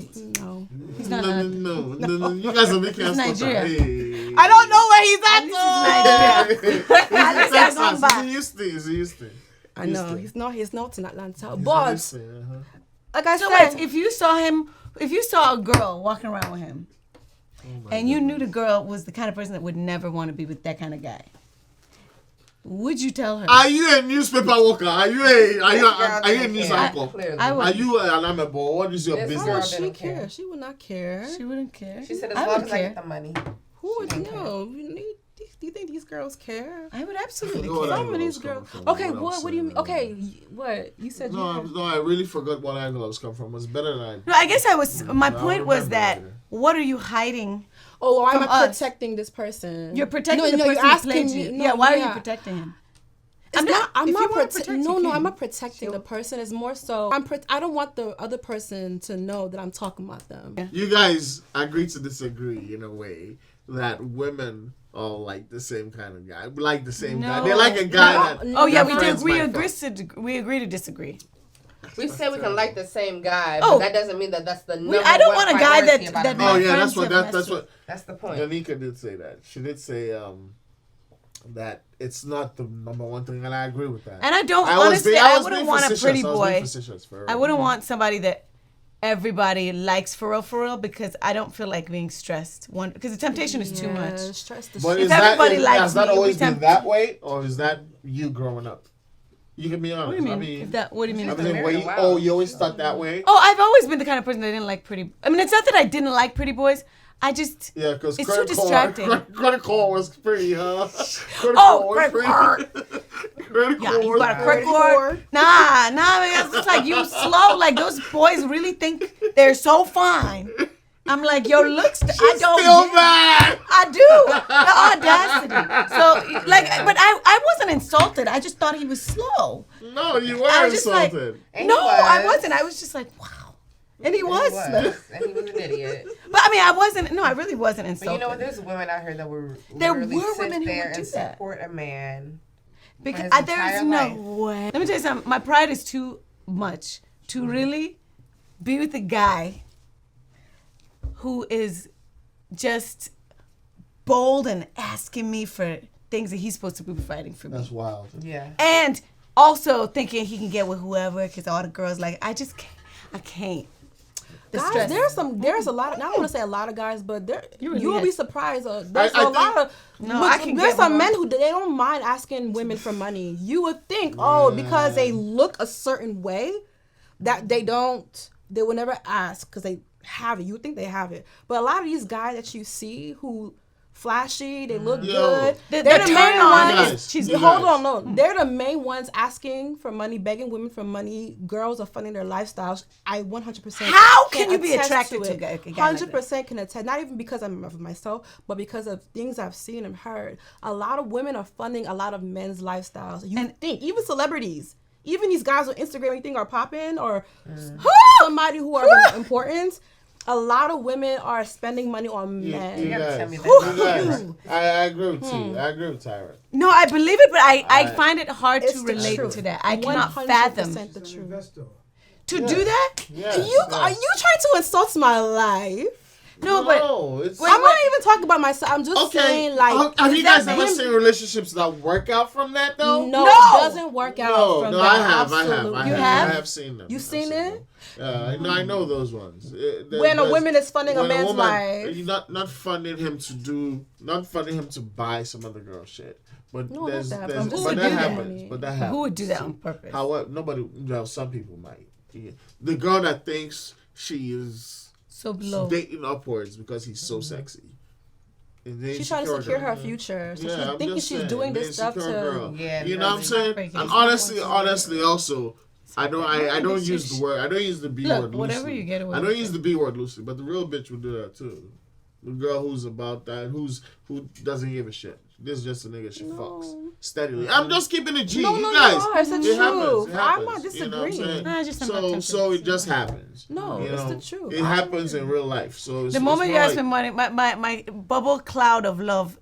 He's not in Atlanta. No. You guys are making us Nigeria. Hey. I don't know where he's at. At least he's gone back. He's Houston. I know he's not in Atlanta, but like I said, wait, if you saw a girl walking around with him, and you knew the girl was the kind of person that would never want to be with that kind of guy, would you tell her? Are you a newspaper worker? Are you a news anchor? Are you an amebo? What is your business? She care. She would not care. She wouldn't care. She said as long as I get the money. Who would know? Do you think these girls care? I would absolutely care. Some of these girls. Okay, what do you mean? Okay, what you said? No, I really forgot what angle I was coming from. It was better than I. No, I guess my point was that what are you hiding? Oh, I'm protecting this person. You're protecting the person you're asking you. me. Why are you protecting him? I'm not protecting the person. It's more so I don't want the other person to know that I'm talking about them. Yeah. You guys agree to disagree in a way that women are like the same kind of guy. We like the same guy. They like a guy that. Oh yeah, we do. We agree to disagree. We say we can like the same guy, but that doesn't mean that's the number I don't one want a guy priority that. about that a man. Oh yeah, that's the point. Danica did say that. She did say that it's not the number one thing, and I agree with that. And I don't honestly. I wouldn't want a pretty boy. I wouldn't Mm-hmm. want somebody that everybody likes for real, because I don't feel like being stressed. Because the temptation is too much. But if everybody likes has that me, always been that way, or is that you growing up? You can be honest. What do you mean? What do you mean? You always thought that way? Oh, I've always been the kind of person that didn't like pretty. I mean, it's not that I didn't like pretty boys. Because it's too distracting. Credit card was pretty, huh? Credit card. You got a credit card? Nah, it's just like you slow. Like those boys really think they're so fine. I'm like, your looks. I don't. I do. The audacity. So, but I wasn't insulted. I just thought he was slow. No, you were insulted. I wasn't. I was just like, wow. And he was. And he was an idiot. But I mean, I really wasn't insulted. But you know what? There's women out here that were there were women women who would do that. Support a man. Because there's no way. Let me tell you something. My pride is too much to really be with a guy who is just bold and asking me for things that he's supposed to be providing for me. That's wild. Yeah. And also thinking he can get with whoever, because all the girls I just can't. I can't. Guys, there's a lot of, I don't want to say a lot of guys, but you will be surprised. There's a lot of, there's some men who, they don't mind asking women for money. You would think, because they look a certain way, that they will never ask because they have it. You would think they have it. But a lot of these guys that you see who flashy, they look good. They're the main ones. Hold on, no. They're the main ones asking for money, begging women for money. Girls are funding their lifestyles. I 100%. How can you be attracted to a guy? 100% can attest. Not even because I'm of myself, but because of things I've seen and heard. A lot of women are funding a lot of men's lifestyles. You think even celebrities. even these guys on Instagram you think are popping or somebody who are important, a lot of women are spending money on men. You gotta guys, tell me you that. guys. I agree with you. I agree with Tyra. No, I believe it, but I find it hard It's to the relate truth. to that. I cannot 100% fathom the He's an truth. investor. to do that. Yes, Are yes. you trying to insult my life? No, but it's I'm not even talking about myself. I'm just saying, like, have you guys that ever him- seen relationships that work out from that though? No, No. it doesn't work out from no, that. I have. Absolutely. You have? I have seen them. You I've seen it? them. I know those ones. When a woman is funding a when man's woman- life. you're not funding him to buy some other girl shit. But No, there's, not that. there's I'm just but that giving happens. money. But that happens. who would do that on purpose? However, nobody. Well, some people might. Yeah. The girl that thinks she is So low. dating upwards because he's so sexy. And the She's trying to insecure secure her girl. future. So Yeah, she's I'm thinking just she's saying, doing the this stuff insecure to. girl. Yeah, You know no, what I'm saying? heartbreaking. And honestly, also, I don't use the word. I don't use the B Look, word whatever loosely. you get away I don't with use the B word loosely, but the real bitch would do that too. The girl who's about that, who doesn't give a shit. This is just a nigga she fucks steadily. I'm just keeping it G. No, you no, guys, you are. It's the it happens. truth. It I'm happens. not You know what I'm disagreeing. saying? I just am not tempted So to it just happens. No, You it's know? the truth. It happens in real life. So it's, The moment it's you more ask me like, money, my bubble cloud of love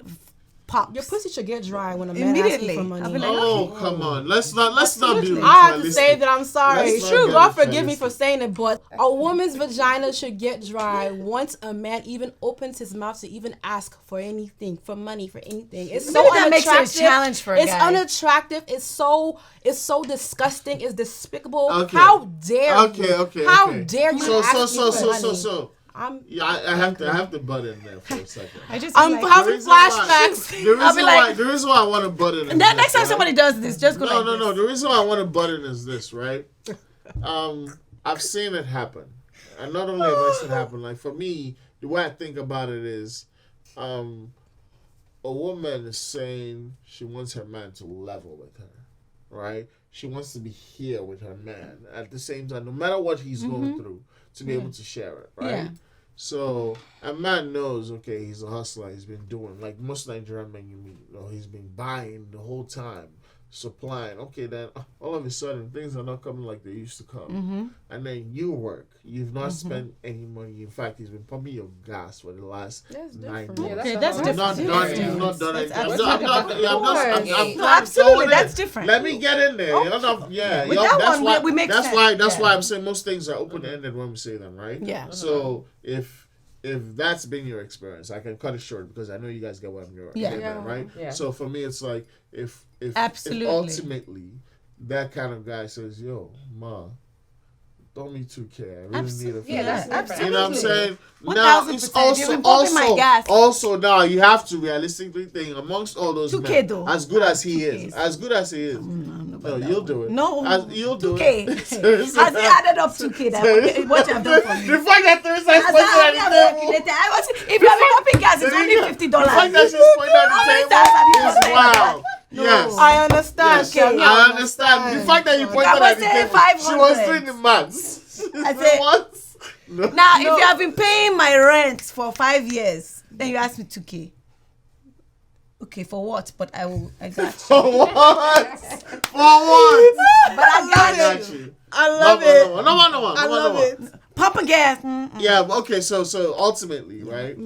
pops. Your pussy should get dry when a man asks you Immediately. for I'll money. be like, oh come on, let's not be I have to ritualistic. say that I'm sorry. Let's not True, get God forgive me ritualistic. for saying it, but a woman's vagina should get dry once a man even opens his mouth to even ask for anything, for money, for anything. It's so Maybe that makes it a unattractive. challenge for a It's guy. unattractive. It's so disgusting. It's despicable. Okay. How dare you? Okay. How okay. dare you ask me for money? So. I'm Yeah, I have to butt in there for a second. I just I'm feel like, having flashbacks. The reason why I want to butt in. Is That next this, time right? somebody does this, just go No, like no, this. no. The reason why I want to butt in is this, right? I've seen it happen, and not only have I seen it happen. Like for me, the way I think about it is, a woman is saying she wants her man to level with her, right? She wants to be here with her man at the same time, no matter what he's going through, to be able to share it, right? Yeah. So a man knows, okay, he's a hustler. He's been doing like most Nigerian men you meet. You know, he's been buying the whole time, supplying. Okay, then all of a sudden things are not coming like they used to come, and then you work. You've not spent any money. In fact, he's been pumping your gas for the last That's 9 different. months. Okay, that's You've not different. done. You've not done it. That's No, absolutely, going that's in. different. Let me get in there. You're not, yeah, With you're- that that's one, why. we make that's sense. why. That's Yeah. why I'm saying most things are open ended when we say them, right? Yeah. So if that's been your experience, I can cut it short because I know you guys get what I'm going. Yeah. getting at, right? Yeah. So for me, it's like if Absolutely. ultimately that kind of guy says, "Yo, ma, throw me 2K. I really need it." Yeah, that's different. You know what I'm saying? 1000%. Now it's You've been pumping my gas. also now you have to realistically think amongst all those 2K men, though. as good as he is, 2K. as good as he is, no, you'll do it. No, You'll do 2K. it. Has he added up 2K? That what you have done for me? The fact that Teresa is Has pointing I- at the table, If you have been pumping gas, it's only $50. the fact that she's pointing at How many the times have you table is pumped wild. No. Yes. I understand. Yes, Kelly, I understand. The fact that you pointed I was at the saying table, she was 500. doing the maths. I said- What? No. Now, if you have been paying my rent for 5 years, then you ask me 2K. Okay, for what? But I got you. For what? For what? But I got you. you. I love it. No one. I love it. Pumping gas. Yeah, but okay, so ultimately, right?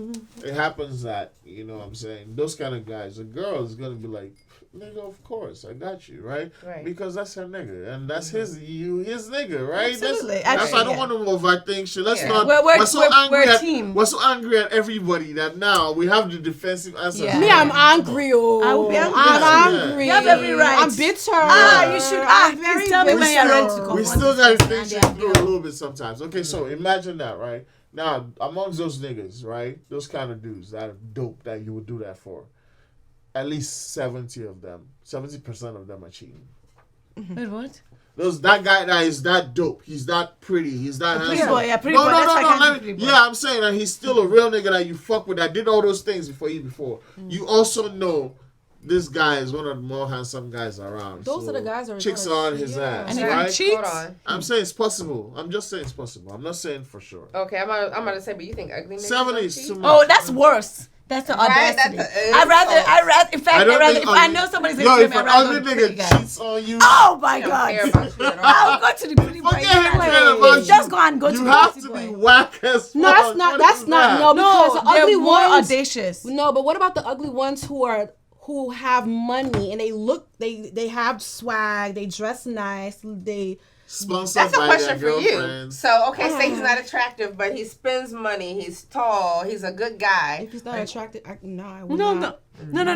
It happens that, you know what I'm saying, those kind of guys, a girl is gonna be like, nigga, of course, I got you, right? Right. Because that's her nigga, and that's his nigga, right? Absolutely, That's why I don't yeah. want to overthink shit. Let's Yeah. not. We're so angry a at, team. We're so angry at everybody that now we have the defensive answer. Yeah. Me, I'm angry. Oh, I will be angry. I'm Yeah. angry. You have every right. I'm bitter. You should I'm very please tell me when you're ready to bitter. go. We on still this gotta thing, think and shit they are through a little bit sometimes. Okay, so imagine that, right? Now, amongst those niggas, right? Those kind of dudes that are dope that you would do that for. At least 70% of them are cheating. Wait, what? That guy that is that dope. He's that pretty. He's that Pretty handsome. boy, yeah, pretty boy. That's why I can't do pretty boy. Yeah, I'm saying that he's still a real nigga that you fuck with. That did all those things before. You also know this guy is one of the more handsome guys around. Those so are the guys that are chicks gonna- on his yeah. ass, And if right? he cheats, Hold on. I'm saying it's possible. I'm just saying it's possible. I'm not saying for sure. Okay, I'm about to say, but you think ugly niggas 70 don't is cheat? too much. oh, that's worse. That's the Right, audacity. that's I'd rather, in fact, if I know somebody's going to if treat me, an I'd rather ugly go to the pretty nigga guy. cheats on you, Oh my He don't God. care about you at all. I'll go to the pretty boy. forget him caring about Just you. go and go to You the have pretty to be boy. whack as fuck. No, that's not. What That's is not. that? No, because the they're ugly more ones. audacious. No, but what about the ugly ones who have money and they have swag, they dress nice, they. Sponsored That's a by question their for you. girlfriends. So, okay, say he's not attractive, but he spends money. He's tall. He's a good guy. If he's not attractive, I will No, not.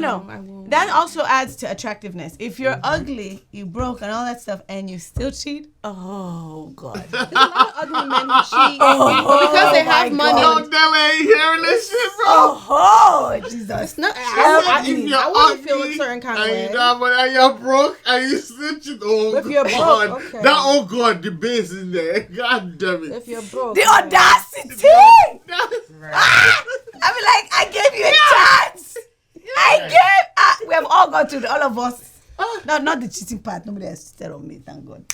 no. I won't. That also adds to attractiveness. If you're ugly, you broke and all that stuff, and you still cheat, oh God. There's a lot of ugly men who cheat because they have money. Yo, Della ain't hearing this shit, bro. Oh, Jesus. No, I I wouldn't feel a certain kind of way. And you know, but you're broke and you snitching. Oh, If you're broke, God. okay. That, oh, God, the base in there. God damn it. If you're broke, The audacity! I mean, like, I gave you a chance. We have all gone through all of us. No, not the cheating part. Nobody has cheated on me, thank God.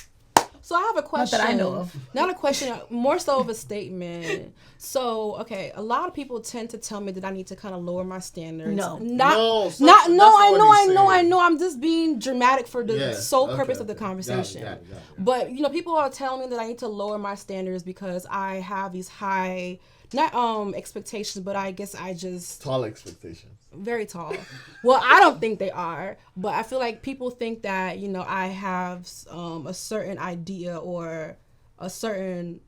So I have a question. that I know of. Not a question, more so of a statement. So, okay, a lot of people tend to tell me that I need to kind of lower my standards. No. No, I what know. he's saying. I'm just being dramatic for the Yeah, sole okay, purpose of the okay. conversation. Got it. But, people are telling me that I need to lower my standards because I have these high, not expectations, but I guess I just Tall expectations. very tall. Well, I don't think they are, but I feel like people think that I have a certain idea or a certain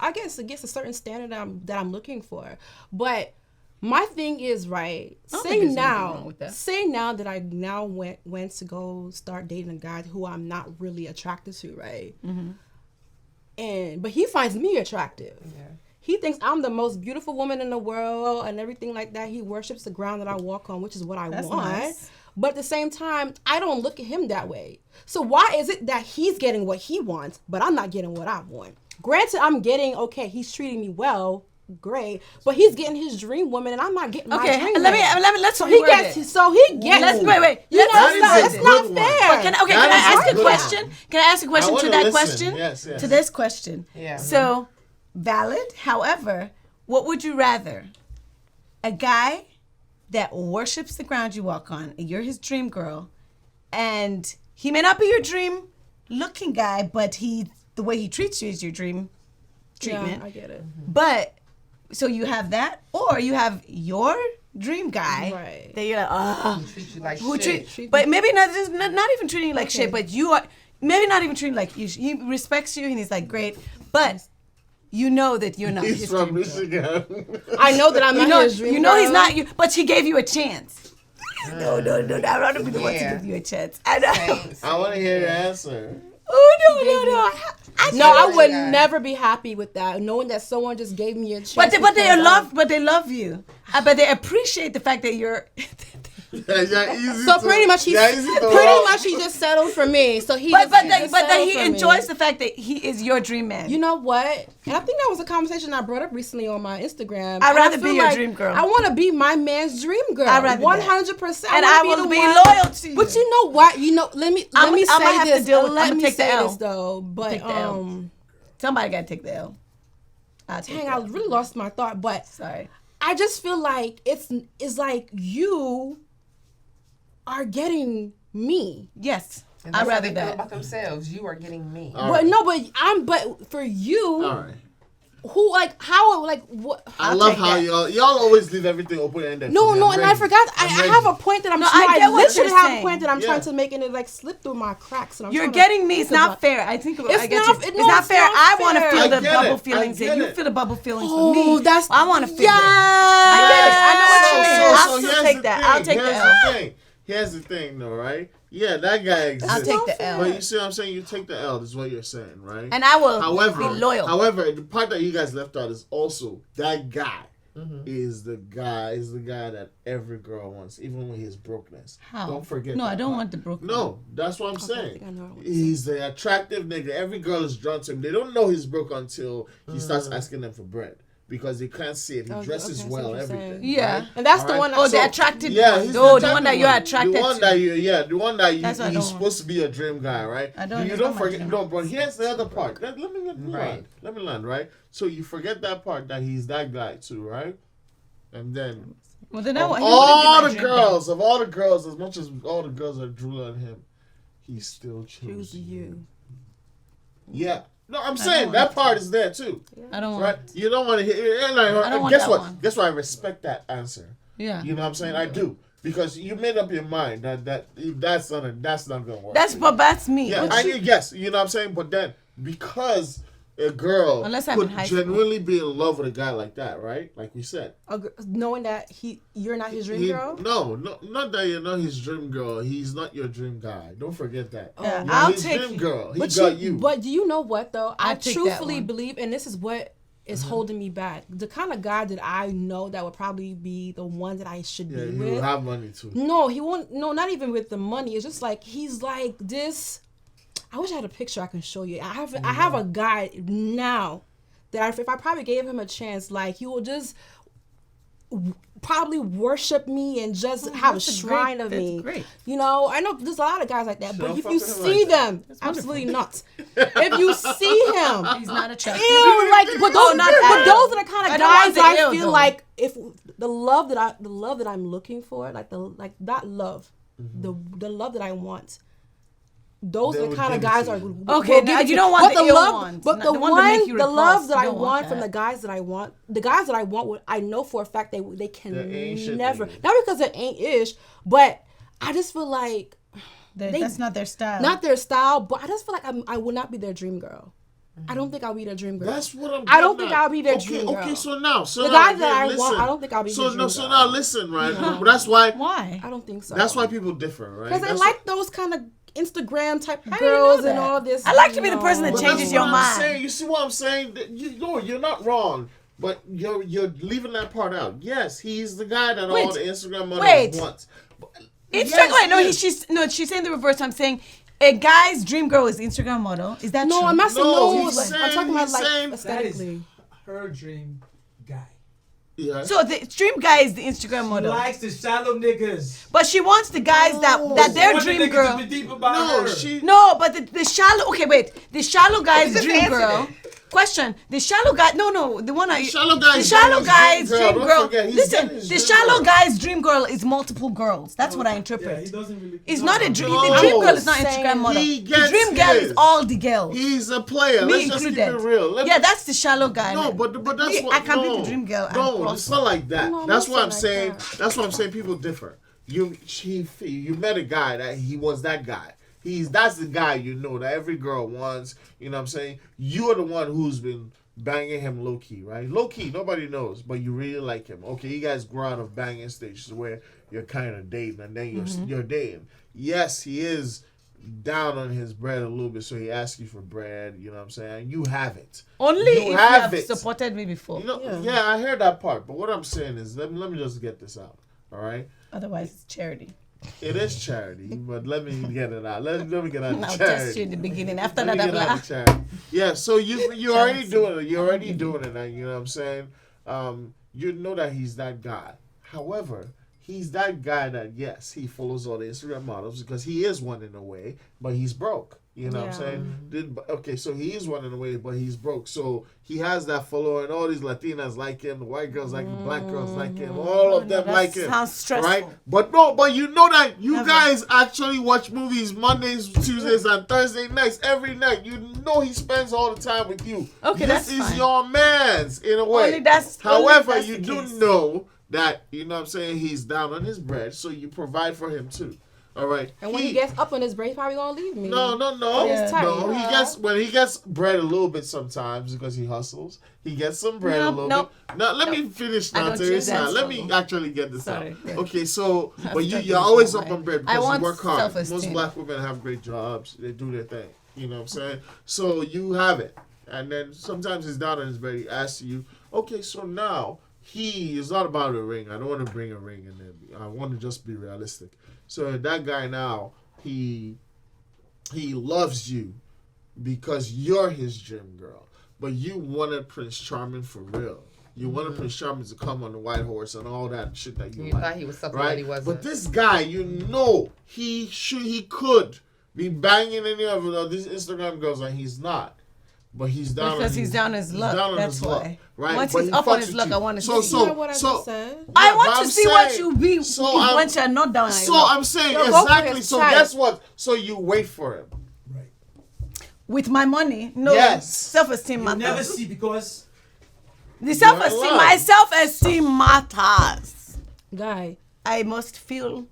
I guess a certain standard that I'm looking for. But my thing is, right, say now that I now went to go start dating a guy who I'm not really attracted to, right? Mm-hmm. But he finds me attractive. Yeah. He thinks I'm the most beautiful woman in the world and everything like that. He worships the ground that I walk on, which is what I want. Nice. But at the same time, I don't look at him that way. So why is it that he's getting what he wants, but I'm not getting what I want? Granted, I'm getting, he's treating me well, great, but he's getting his dream woman and I'm not getting my dream woman. Let's So he gets. Wait. It's not fair. Can I ask a question? Can I ask a question to that question? Yes. To this question. Yeah. So, valid. However, what would you rather? A guy that worships the ground you walk on, and you're his dream girl, and he may not be your dream looking guy, but the way he treats you is your dream treatment. Yeah, I get it. But so you have that, or you have your dream guy Right. that you're like, Who treats you like shit. but maybe not even treating you like shit, but you are maybe not even treating like you. He respects you and he's like, great, but you know that you're not He's his from dream girl. Michigan. I know that I'm not his dream girl. He's not you, but he gave you a chance. No, I don't want to be the one to give you a chance. I know. I want to hear your answer. Oh no. I would never be happy with that, knowing that someone just gave me a chance. But they love you. But they appreciate the fact that you're. So pretty much he just settled for me. So he. But he enjoys the fact that he is your dream man. You know what? And I think that was a conversation I brought up recently on my Instagram. I'd rather be your dream girl. I want to be my man's dream girl. I'd rather 100%. And I will be loyal to you. But you know what? Let me say this. Let me say the L. this though. But somebody gotta take the L. I really lost my thought. But sorry. I just feel like it's like you are getting me. Yes. And that's how they feel about themselves. You are getting me. But for you, all right. Who what? I love how y'all always leave everything open ended. No, and I forgot. I have a point that I literally have a point that I'm trying to make, and it slip through my cracks. And you're getting me. It's not fair. I think it's not fair. I want to feel the bubble feelings, and you feel the bubble feelings for me. I want to feel it. I get it. I know what you mean. I'll still take that. I'll take the L. Here's the thing, though, right? Yeah, that guy exists. I'll take the L. But you see what I'm saying? You take the L. This is what you're saying, right? And I will be loyal. However, the part that you guys left out is also that guy is the guy that every girl wants, even with his brokenness. How? Don't forget. No, I don't want the brokenness. No, that's what I'm saying. He's the attractive nigga. Every girl is drawn to him. They don't know he's broke until he starts asking them for bread. Because they can't see it. He dresses well, everything. Yeah. Right? And that's the one. The attracted. Yeah, the one that you're attracted to. The one that he's supposed to be a dream guy, right? You don't forget. No, but here's the other part. Let me land, right? So you forget that part that he's that guy too, right? And then Well, then of he all wouldn't the be my dream girls, as much as all the girls are drooling on him, he still Choose chooses you. Yeah. No, I'm don't saying want that to. part is there too. I don't want. Right? You don't want to hear. And I don't want guess that what? one. Guess what? I respect that answer. Yeah. You know what I'm saying? I do, because you made up your mind that that's not gonna work. That's me. Yeah, yes. You know what I'm saying? But then because a girl Unless I'm in could high school. genuinely be in love with a guy like that, right? Like we said. Knowing that you're not his dream girl. No, not that you're not his dream girl. He's not your dream guy. Don't forget that. Yeah, You're I'll his take dream you. girl. He But got you. But do you know what though? I I'll take that truthfully one. believe, and this is what is holding me back. The kind of guy that I know that would probably be the one that I should Yeah, be he with. will have money too. No, he won't. No, not even with the money. It's just like he's like this. I wish I had a picture I can show you. I have a guy now that if I probably gave him a chance, like he will just probably worship me and just have a that's shrine of that's me. great. You know, I know there's a lot of guys like that, Should but I if fuck you with him see like that? them, absolutely not. If you see him, He's not attractive. ew, like, but those, not but ill. those are the kind I of don't want guys the I ill, feel though. like if the love that I'm looking for, like that love, the love that I want. Those They are the would kind of give it guys to are you. Okay, will now give it you to don't want but the ill love, ones, but not the the one that make you the love repulsed. that You I don't want want from that. the guys that I want, the guys that I want, I know for a fact they can They're ancient never, niggas. not because they ain't ish, but I just feel like That's not their style. not their style, but I just feel like I will not be their dream girl. I don't think I'll be their dream girl. That's what I'm. I don't getting think at. I'll be their okay, dream Okay, girl. so now, The guys that I want, listen. I don't think I'll be So his dream so girl. now listen, right? But that's why. Why? I don't think so. That's why people differ, right? Because I That's like those kind of Instagram type How do you know girls and that? all this. I like to you be the person that know. But changes that's your what I'm mind. saying. You see what I'm saying? You're not wrong, but you're leaving that part out. Yes, he's the guy that all Wait. the Instagram models Wait. want. It's Yes, wait, no, yes. she's saying the reverse. I'm saying a guy's dream girl is Instagram model. Is that No, true? I'm not saying No, no. he's Like, I'm talking about he's like saying- That is aesthetically. her dream guy. Yeah. So the dream guy is the Instagram She model, likes the shallow niggas. but she wants the guys that their Want the dream niggas girl. to be deep about no, her. she. No, but the shallow. Okay, wait. The shallow guy's Just dream answer girl. it. Question: the shallow guy? No, the one I. Shallow guy's The shallow getting his guy's dream dream girl. girl. Don't forget, he's Listen, getting his the dream shallow girl. guy's dream girl is multiple girls. That's what I Yeah, interpret. he doesn't really. It's not a dream. No. The dream girl is not Saying Instagram model. he The gets dream girl is his. all the girls. He's a player. Me Let's just keep included. it real. Yeah, that's the shallow guy. No, but that's Me, what. I can't no, be the dream girl. and No, prosper. it's not like that. No, I'm that's not what I'm saying saying. like that. That's what I'm saying. People differ. You met a guy that he was that guy. That's the guy you know that every girl wants. You know what I'm saying? You're the one who's been banging him low key, right? Low key, nobody knows, but you really like him. Okay, you guys grow out of banging stages where you're kind of dating and then you're dating. Yes, he is down on his bread a little bit, so he asks you for bread. You know what I'm saying? You have it. Only You if you have have it. supported me before. You know, Yeah. yeah, I heard that part. But what I'm saying is, let me just get this out. All right, Otherwise, it's charity. it is charity, but let me get it out. Let me get out I'll of test you in charity. the beginning. After Let that, me I'm get out like, of charity. Yeah, so you're already Charity. doing it. You're already doing it. And you know what I'm saying? You know that he's that guy. However, he's that guy that yes, he follows all the Instagram models because he is one in a way, but he's broke. You know what I'm saying? Okay, so he is one in a way, but he's broke. So he has that follower, and all these Latinas like him, the white girls like him, black girls like him, all of them that like him. sounds stressful. Right? But you know that you guys actually watch movies Mondays, Tuesdays, and Thursday nights every night. You know he spends all the time with you. Okay, this that's is fine. your man's in a way. Only that's- However, only that's you the do case. know that you know what I'm saying he's down on his bread, so you provide for him too. All right. And when he gets up on his break, he's probably gonna leave me. No. Yeah. No, he gets bread a little bit sometimes because he hustles. He gets some bread a little Nope. bit. Now let me finish I now, don't choose Teresa. that Let me struggle. actually get this Sorry. out. Okay, so but After you're this always one, up on bread I because you want work hard. Most self-esteem. black women have great jobs. They do their thing. You know what I'm saying? So you have it. And then sometimes he's down on his bed. He asks you, okay, so now he is not about a ring. I don't want to bring a ring in there. I want to just be realistic. So that guy now, he loves you because you're his dream girl. But you wanted Prince Charming for real. You wanted Prince Charming to come on the white horse and all that shit that you You like. thought he was something Right? that he wasn't. But this guy, you know, he could be banging any of these Instagram girls and he's not. but he's down Because on he's down on his luck. down on That's his luck, why. right? Once But he's he up on fucks his with luck, you. I want to So, see. so, You know what I so, just said? I yeah, want but to I'm see what saying- you be so I'm- once you're not down. So I'm saying Yo, go for exactly. his So type. guess what? So you wait for him. Right. With my money, no Yes. self-esteem You matters. never see because The self-esteem, You're in my love. self-esteem matters. Guy. I must feel.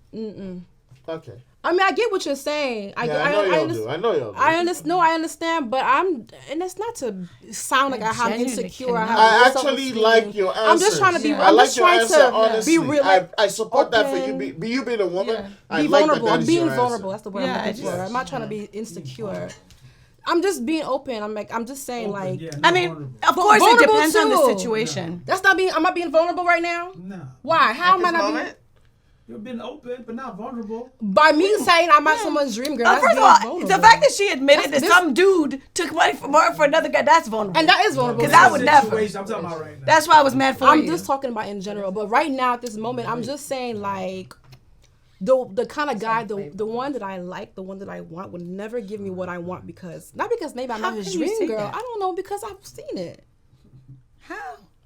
Okay. I mean, I get what you're saying. Yeah, I know y'all do. I know y'all do. I understand. No, I understand, but and it's not to sound like I have genuinely insecure. I cannot. have I low actually self-esteem. like your answer. I'm just trying to be. Yeah. I I'm like just your trying answer, to honestly. be real. Like, I support that for you. open. You being a woman. Yeah. I be like vulnerable. that. I'm That is being your answer. vulnerable. That's the word Yeah, I'm looking I for. just- I'm not trying to be insecure. I'm just being open. I'm just saying open, like yeah, I not mean, vulnerable. of course, it vulnerable depends on the too. situation. that's not being. I'm not being vulnerable right now. No. Why? How am I At this not being? moment? You've been open, but not vulnerable. By me saying I'm not someone's dream girl. That's First of being all, vulnerable. the fact that she admitted That's that some dude took money from her for another guy, that's vulnerable. and that is vulnerable. 'Cause I would never. Situation I'm talking about right now. That's why I was mad for I'm you. just talking about in general, but right now at this moment, I'm just saying like the kind of guy, the one that I like, the one that I want, would never give me what I want because not because maybe I'm How not his can you dream say girl. that? I don't know because I've seen it. How?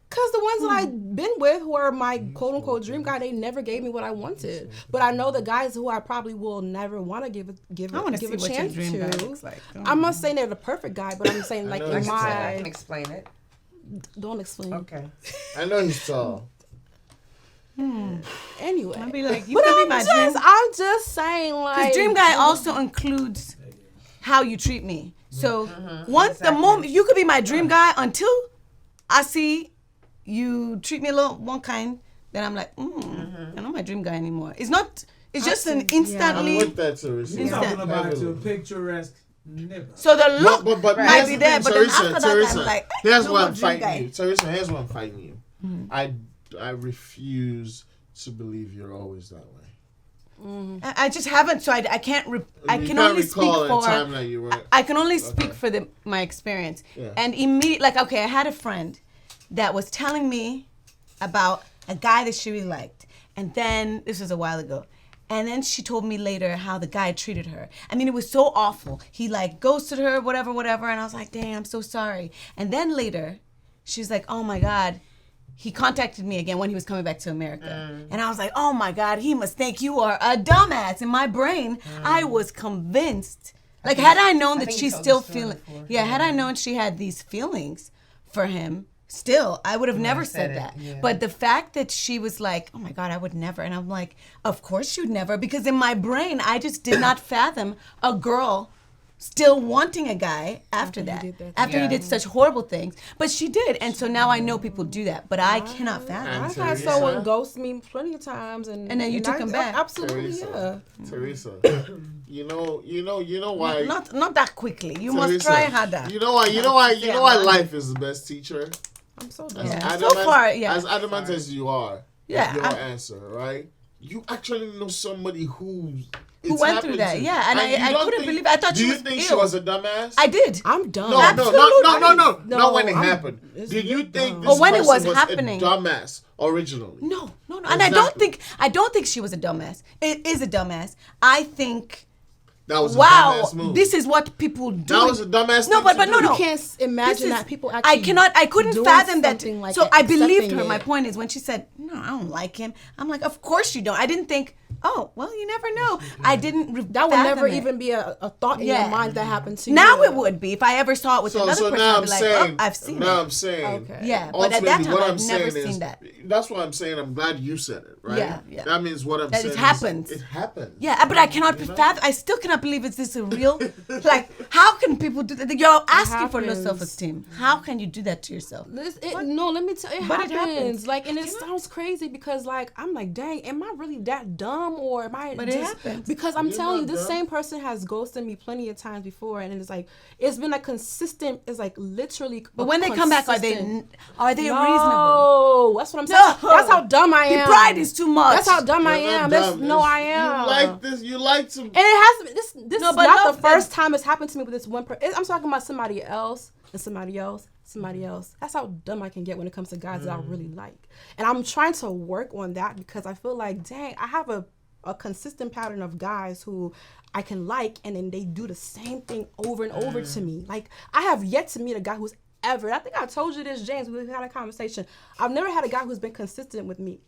Cause the ones that I've been with, who are my quote unquote dream guy, they never gave me what I wanted. But I know the guys who I probably will never want to give I want to a see what your chance dream guy to. looks like. I'm not saying they're the perfect guy, but I'm saying like know in he's I can my explain it. don't explain. Okay. I know he's tall. Anyway, I'd be like, you but can be my dream. I'm just saying like Because dream guy also includes how you treat me. So once the moment you could be my dream guy until I see you treat me a little one kind, then I'm like, you're not my dream guy anymore. It's not. It's just an I'm instantly. with that, Teresa. He's talking about Heavily. to a picturesque nigga. So the look But might here's be the there, thing, but then Teresa, after that, Teresa, I'm like, here's no why more I'm dream guy. fighting you. Teresa, here's why I'm fighting you. I refuse to believe you're always that way. I just haven't. So I can't. I You can can't only speak recall a for. time that you were. I can only speak for my experience. Yeah. And immediately, like, okay, I had a friend that was telling me about a guy that she really liked. And then, this was a while ago. And then she told me later how the guy treated her. I mean, it was so awful. He like ghosted her, whatever. And I was like, dang, I'm so sorry. And then later, she was like, oh my God. He contacted me again when he was coming back to America. And I was like, oh my God, he must think you are a dumbass. In my brain, I was convinced. Like, had I known that think she's you told still this story feeling, before. yeah, had I known she had these feelings for him, still, I would have never said said it, that. yeah. But the fact that she was like, oh my God, I would never. And I'm like, of course you'd never. Because in my brain, I just did not fathom a girl still wanting a guy after that. After he did such horrible things. But she did. And so now I know people do that. But I cannot fathom. I've had someone ghost me plenty of times, and then you took him back. Absolutely, Teresa, yeah. Teresa, you know why? Not that quickly. You must Teresa, try harder. You know why life is the best teacher. I'm so As done. Yeah. So far, yeah. As adamant as you are, Yeah, your I- answer, right? You actually know somebody who went through that, yeah, and I couldn't believe it. I thought do she you was think ill. she was a dumbass? I did. I'm done. No, Absolutely. not when it I'm- happened. it's Did you think dumb. this when it person was happening. a dumbass originally? No. And I don't Exactly. think she was a dumbass. It is a dumbass. I think That was a wow, dumbass move. this is what people do. That was a dumbass No, thing but to no, do. no. You can't imagine This is- that people actually. I couldn't doing fathom that. something like So that, I believed accepting her. it. My point is when she said, no, I don't like him. I'm like, of course you don't. I didn't think, oh, well, you never know. I didn't That would never fathom it. even be a thought in Yeah. your mind that happened to you. Now it would be. If I ever saw it with another So person, now I'd I'm be like, saying, oh, I've seen now it. I'm saying, Okay. Yeah, but at that ultimately, time, what I've I'm never saying seen is, that. that's why I'm saying I'm glad you said it, right? Yeah. That means what I'm That saying it happens. It happens. Yeah, but I cannot fathom. I still cannot believe is this a real? Like, how can people do that? You're asking for low happens. self-esteem. How can you do that to yourself? No, let me tell you, But it it happens. happens. Like, and it sounds crazy because, like, I'm like, dang, am I really that dumb, or am I? But it just, happens. because I'm You're telling you, not this dumb. same person has ghosted me plenty of times before, and it's like, it's been like consistent. It's like literally. But when they come back, are they reasonable? No, that's what I'm saying. No. That's how dumb I The am. pride is too much. That's how dumb I You're not am. That's, dumb. no, It's- I am. You like this. You like to. And it has to be, this No, is but not love the first time it's happened to me with this one person. I'm talking about somebody else and somebody else, somebody else. That's how dumb I can get when it comes to guys that I really like. And I'm trying to work on that because I feel like, dang, I have a a consistent pattern of guys who I can like, and then they do the same thing over and over to me. Like, I have yet to meet a guy who's ever, I think I told you this, James, we had a conversation. I've never had a guy who's been consistent with me.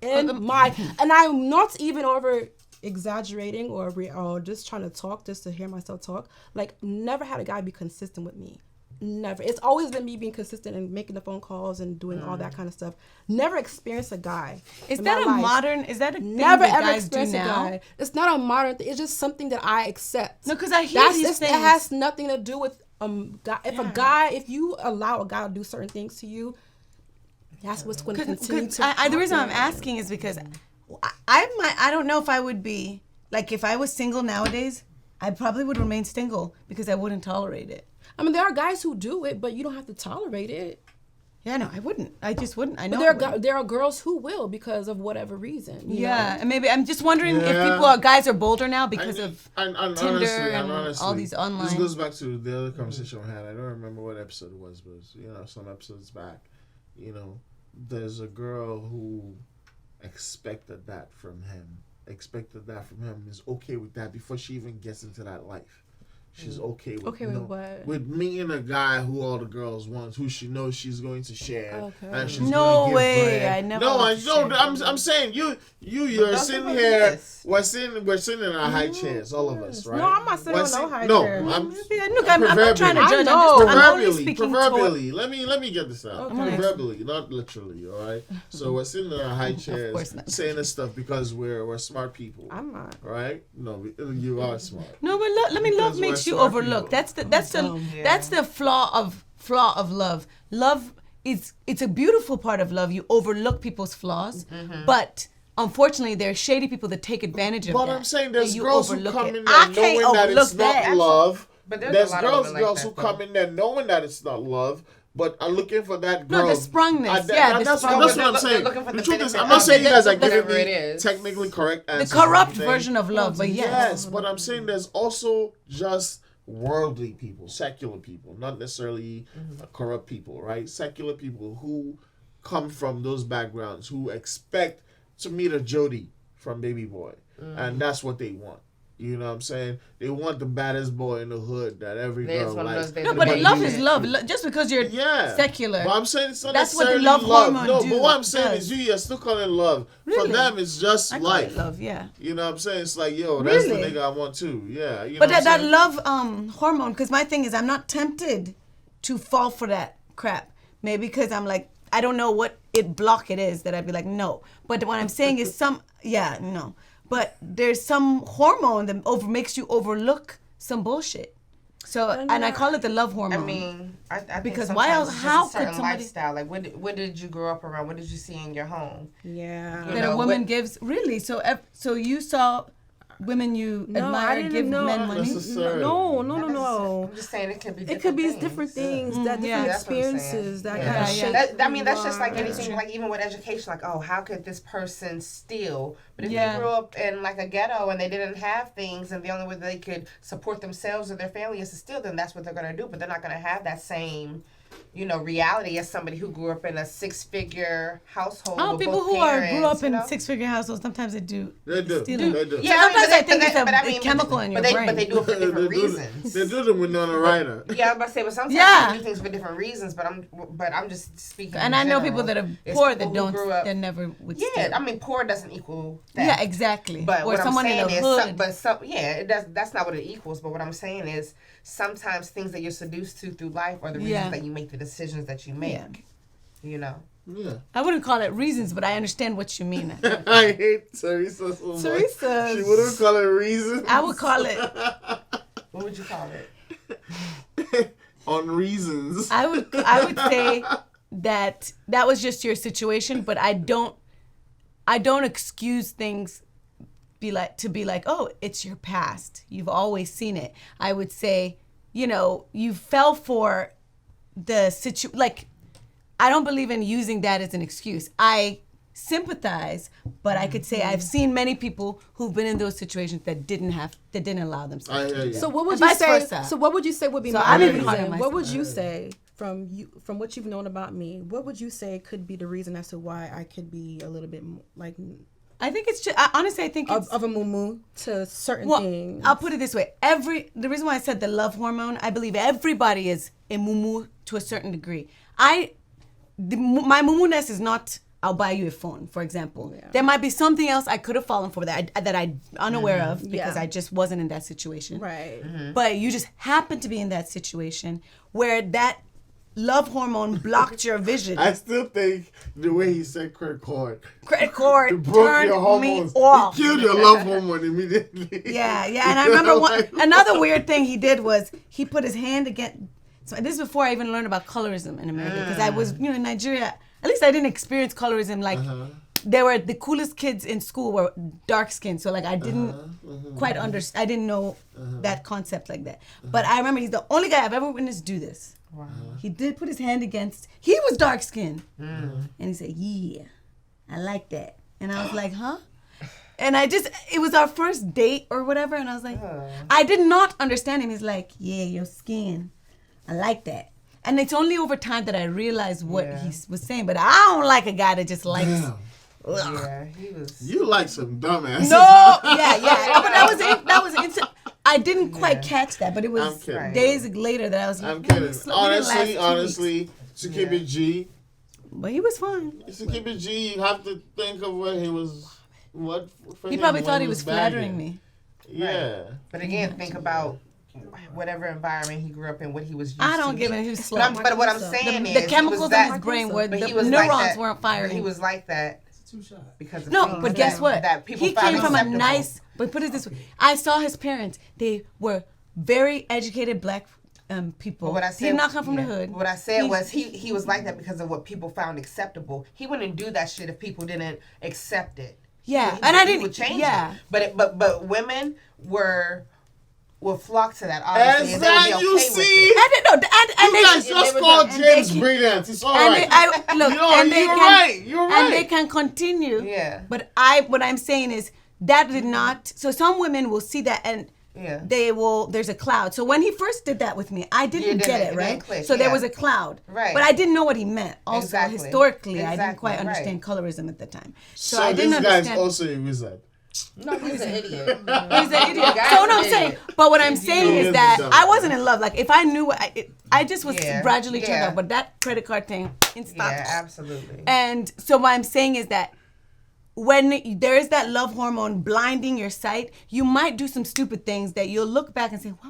And I'm not even over exaggerating or just trying to talk just to hear myself talk. Like, never had a guy be consistent with me. Never. It's always been me being consistent and making the phone calls and doing all that kind of stuff. Never experienced a guy. Is that a thing never that ever guys do experienced a now? guy. It's not a modern thing. It's just something that I accept. No, because I hear these things. It has nothing to do with guy. If you allow a guy to do certain things to you, that's what's going to continue to. The reason I'm asking is because I don't know if I would be like, if I was single nowadays, I probably would remain single because I wouldn't tolerate it. I mean, there are guys who do it, but you don't have to tolerate it. Yeah, no, I wouldn't. I just wouldn't. I know. But there are girls who will because of whatever reason. You know? And maybe I'm just wondering if guys are bolder now because of Tinder and all these online. This goes back to the other conversation we had. I don't remember what episode it was, but some episodes back, there's a girl who expected that from him. Is okay with that before she even gets into that life. She's okay with what? With meeting a guy who all the girls want, who she knows she's going to share. Okay. And she's No going to way. give bread. I never. I'm saying you're sitting here. We're sitting in our high chairs, all of us, right? No, I'm not sitting on no high chair. I'm not trying to judge. I'm only speaking proverbially. Let me get this out. Okay. Proverbially, not literally. All right. So we're sitting in our high chairs, saying this stuff because we're smart people. I'm not. Right? No, you are smart. No, but love makes you overlook. That's the flaw of love. Love it's a beautiful part of love. You overlook people's flaws, but unfortunately, there are shady people that take advantage of that. But I'm saying there's girls who come in I there can't knowing that it's overlook that. not love. But there's There's a lot of women like girls that, who come in there knowing that it's not love, but are looking for that girl. No, the sprungness. That's what I'm saying. looking for The the truth is, benefit I'm not of saying you it. guys are giving Whatever it me is. technically correct The answers. corrupt and everything. version of love, but Yes, but I'm saying there's also just worldly people, secular people, not necessarily corrupt people, right? Secular people who come from those backgrounds, who expect to meet a Jody from Baby Boy, and that's what they want. You know what I'm saying? They want the baddest boy in the hood that every girl likes. No, but love is love. Just because you're secular. But I'm saying it's not that's what the necessarily love hormone No, do, but what I'm saying does. is you're still calling it love. Really? For them, it's just I call life. it love, yeah. You know what I'm saying? It's like, yo, that's Really? the nigga I want too. Yeah. You know But what I'm that saying? love hormone, because my thing is I'm not tempted to fall for that crap. Maybe because I'm like, I don't know what block it is that I'd be like, no. But what I'm saying is no. But there's some hormone that makes you overlook some bullshit. So, and I call it the love hormone. I mean, I think because sometimes why else? it's just How a certain could somebody? lifestyle? Like, what did you grow up around? What did you see in your home? Yeah. That a woman gives really. So you saw women you admire give men money. No. I'm just saying it could be. It could be things. different things, that different That's what I'm saying. experiences, that Yeah. kind of shape. I mean, that's just like anything. Like even with education, like, oh, how could this person steal? But if you grew up in like a ghetto and they didn't have things, and the only way they could support themselves or their family is to steal, then that's what they're gonna do. But they're not gonna have that same, reality as somebody who grew up in a 6-figure household. Oh, with people both who parents, grew up in you know? 6-figure households, sometimes they do. They do. Stealing. They do. Yeah, Sometimes I think it's a a chemical in your brain. But they do it for different reasons. They do them with Nona Ryder. Yeah, I was about to say, but sometimes they do things for different reasons. But I'm just speaking. And in I know general. people that are It's poor people that who grew up- they never would Yeah, steal. I mean, poor doesn't equal that. Yeah, exactly. But or what someone I'm saying in the is, hood. it does. That's not what it equals. But what I'm saying is, sometimes things that you're seduced to through life are the reasons that you make the decisions that you make. Yeah. Yeah. I wouldn't call it reasons, but I understand what you mean. I hate Teresa so much. Teresa. She wouldn't call it reasons. I would call it. What would you call it? On reasons. I would say that was just your situation, but I don't excuse things. Be like, oh, it's your past. You've always seen it. I would say, you fell for the situation. Like, I don't believe in using that as an excuse. I sympathize, but I could say I've seen many people who've been in those situations that didn't allow themselves. I hear you. So what would And you vice say? versa. So what would you say would be So my I'm even reason? hard on What myself. would you say from what you've known about me? What would you say could be the reason as to why I could be a little bit like I think it's just, honestly, I think it's of a muumuu to certain well, things. I'll put it this way. The reason why I said the love hormone, I believe everybody is a muumuu to a certain degree. My muumuu-ness is not, I'll buy you a phone, for example. Yeah. There might be something else I could have fallen for that I'm unaware of because I just wasn't in that situation. Right. Mm-hmm. But you just happened to be in that situation where that love hormone blocked your vision. I still think the way he said credit card It broke turned your hormones. me off. It killed your love hormone immediately. Yeah. And I remember another weird thing he did was he put his hand against. So this is before I even learned about colorism in America because I was, in Nigeria. At least I didn't experience colorism. Like there were the coolest kids in school were dark skinned, so like I didn't quite understand. I didn't know that concept like that. But I remember he's the only guy I've ever witnessed do this. Wow. He did put his hand against. He was dark skinned, and he said, "Yeah, I like that." And I was like, "Huh?" And it was our first date or whatever, and I was like, I did not understand him. He's like, "Yeah, your skin, I like that." And it's only over time that I realized what he was saying. But I don't like a guy that just likes. Yeah, he was. You like some dumbass. No, yeah. But that was instant. I didn't quite catch that, but it was days later that I was like, I'm kidding. Honestly, to keep it G. But he was fine. To keep it G, you have to think of what he was. He probably thought he was flattering me. Yeah. Right. But again, think about whatever environment he grew up in, what he was used to. I don't give a he was slow. But what I'm saying is, the chemicals in his brain were the neurons weren't firing. He was like that. Because of but guess what? That people he came from acceptable. a nice. But put it this way: I saw his parents. They were very educated black people. What I said, he did not come from the hood. What I said was he was like that because of what people found acceptable. He wouldn't do that shit if people didn't accept it. Yeah, and I didn't. He would change it. But women will flock to that. Obviously, and they would be okay with it. I didn't know. And you guys just called James brilliant. It's all right. You're right. And they can continue. Yeah. But what I'm saying is that did not. So some women will see that and they will. There's a cloud. So when he first did that with me, I didn't get it right. So there was a cloud. Right. But I didn't know what he meant. Also, historically, I didn't quite understand colorism at the time. So I didn't understand. This guy's also a wizard. No, he's an idiot. He's an idiot. So what I'm saying, but what I'm saying is that I wasn't in love. Like if I knew, I just was gradually turned off. But that credit card thing, instantly. Yeah, absolutely. And so what I'm saying is that when there is that love hormone blinding your sight, you might do some stupid things that you'll look back and say, why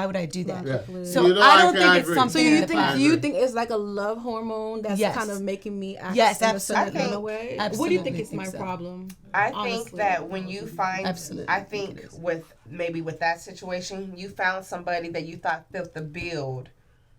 would I do that? Yeah. So I don't think it's something. So you think it's like a love hormone that's kind of making me act in a certain way? What do you think is my problem? I think that when you find, I think with that situation, you found somebody that you thought fit the build.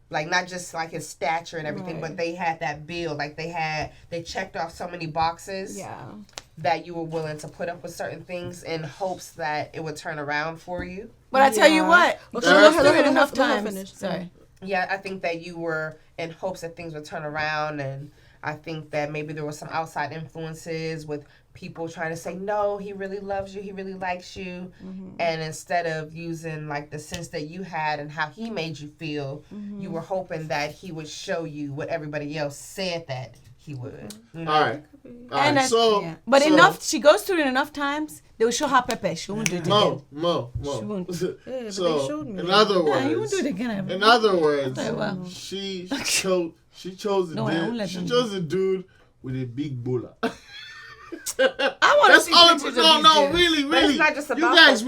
Like not just like his stature and everything, but they had that build. Like they checked off so many boxes. Yeah. That you were willing to put up with certain things in hopes that it would turn around for you. But I tell you what, enough times. Sorry. Yeah, I think that you were in hopes that things would turn around, and I think that maybe there were some outside influences with people trying to say, no, he really loves you, he really likes you, and instead of using like the sense that you had and how he made you feel, you were hoping that he would show you what everybody else said that he would. You know? All right. But enough. She goes through it enough times. They will show her Pepe. She won't do it again. Mo. She won't. So in other words, you won't do it again. In other words, she chose a dude with a big boolah. I want to see pictures of these dudes. Really. But it's not just about you guys,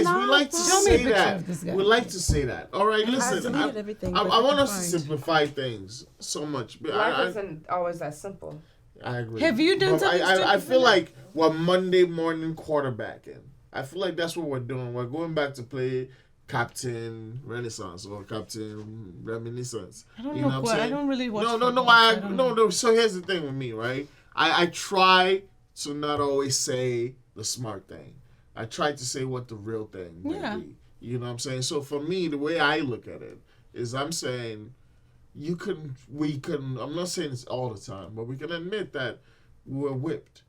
that, we like to say that. We like to say that. All right, listen. I want us to simplify things so much. Life isn't always that simple. I agree. Have you done something? I feel like we're Monday morning quarterbacking. I feel like that's what we're doing. We're going back to play Captain Renaissance or Captain Reminiscence. I don't know what. I don't really watch. No. So here's the thing with me, right? I try to not always say the smart thing. I try to say what the real thing may be. You know what I'm saying? So for me, the way I look at it is I'm saying I'm not saying it's all the time, but we can admit that we're whipped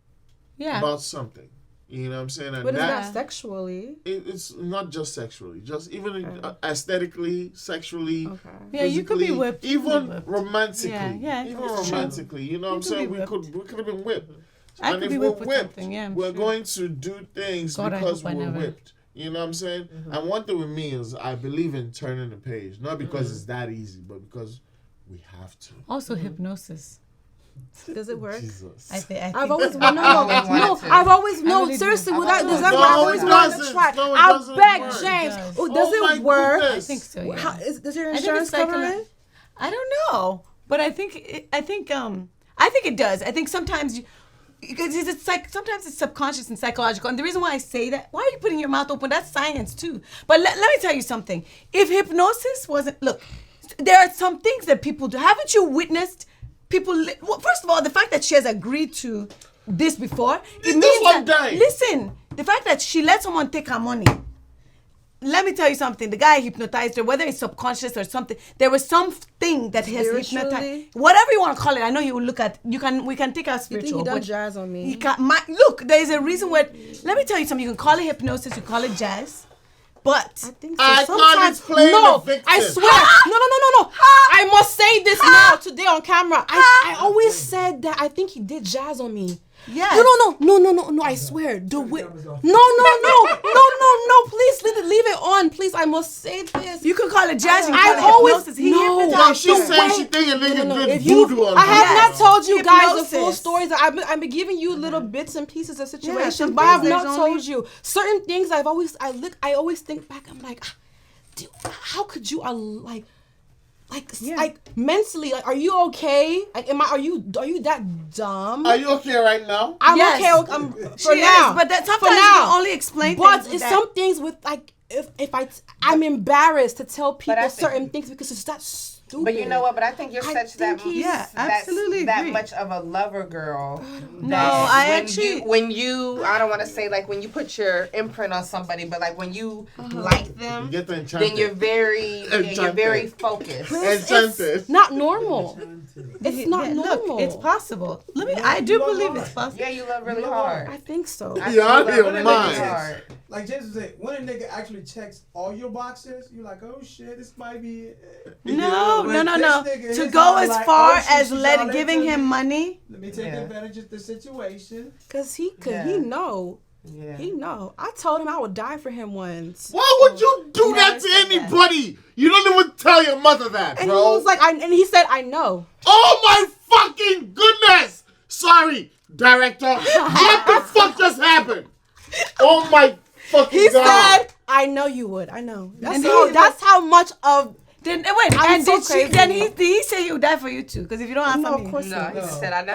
about something. You know what I'm saying? And But it's that, not sexually. it's not just sexually, just even aesthetically, sexually, Okay. Yeah, you could be physically, whipped. even romantically. Yeah, even it's true. romantically. You know what I'm You could saying? be We could have been whipped. I And could if be we're whipped with whipped, something, yeah, I'm we're sure. going to do things God, I because hope I we're never. whipped. You know what I'm saying? And one thing with me is I believe in turning the page, not because it's that easy, but because we have to. Also, hypnosis. Does it work? Jesus. I've always wanted to. I really do. Seriously, I've does that always work? I've No, always it wanted to doesn't. try. No, it I doesn't beg work. James. It does. Oh, does Oh it my work? goodness. I think so. Yeah. Does your I think insurance it's like cover it? I don't know, but I think it does. I think sometimes because it's like sometimes it's subconscious and psychological. And the reason why I say that, why are you putting your mouth open? That's science too. But let me tell you something. If hypnosis wasn't, look, there are some things that people do. Haven't you witnessed people? Well, first of all, the fact that she has agreed to this before, it means one that, day. listen, the fact that she let someone take her money. Let me tell you something. The guy hypnotized her, whether it's subconscious or something. There was something that has hypnotized. Spiritually? Whatever you want to call it. I know he will look at. We can take our You spiritual. think he done but jazz on me? he look, there is a reason where. Let me tell you something. You can call it hypnosis. You call it jazz, but I think so. I Sometimes, thought it's playing no, the victim. I swear, no. I must say this now today on camera. I always said that I think he did jazz on me. yes. No. I swear. No. Please leave it on. Please, I must say this. You can call it jazz. You can I've call it always hypnosis. He no. hypnotized No, she's her. saying she think a nigga No. did If you, voodoo on I have her. not told you guys the full Hypnosis. stories. I've been giving you little bits and pieces of situations, some but I have things not there's told only- you certain things. I always think back. I'm like, dude, how could you like mentally? Like, are you okay? Like, are you that dumb? Are you okay right now? I'm Yes. okay for She now. is, but that For sometimes you now. can only explain But things with it's that. some things with like if I'm embarrassed to tell people I think- certain things because it's that stupid. But you know what? But I think you're I such that think he's- Yeah, absolutely that agree. much of a lover girl. No, that I when actually- when you I don't want to say like when you put your imprint on somebody, but like when you like You them, get the enchanted. then you're very focused. Enchanted. It's not normal. It's not Yeah, normal. Look, it's possible. I do believe it's possible. Yeah, you love really hard. I think so. I You're do out love of your really mind. hard. Like James was saying, when a nigga actually checks all your boxes, you're like, oh shit, this might be it. No. This nigga, To his go mom as like, far oh, shit, as she's all giving into him me. money. Let me take Yeah. advantage of the situation. Cause he Yeah. know. Yeah. He know. I told him I would die for him once. Why would you do Never that to said that. anybody? You don't even tell your mother that, And bro. he was like, and he said, I know. Oh my fucking goodness! Sorry, director. What the fuck just happened? Oh my fucking He god! said, I know you would. I know. And That's how much of. Then wait, I'm and so did she? crazy. Then did he say he would die for you too? Because if you don't have No, family, of course No, not. he just said I know.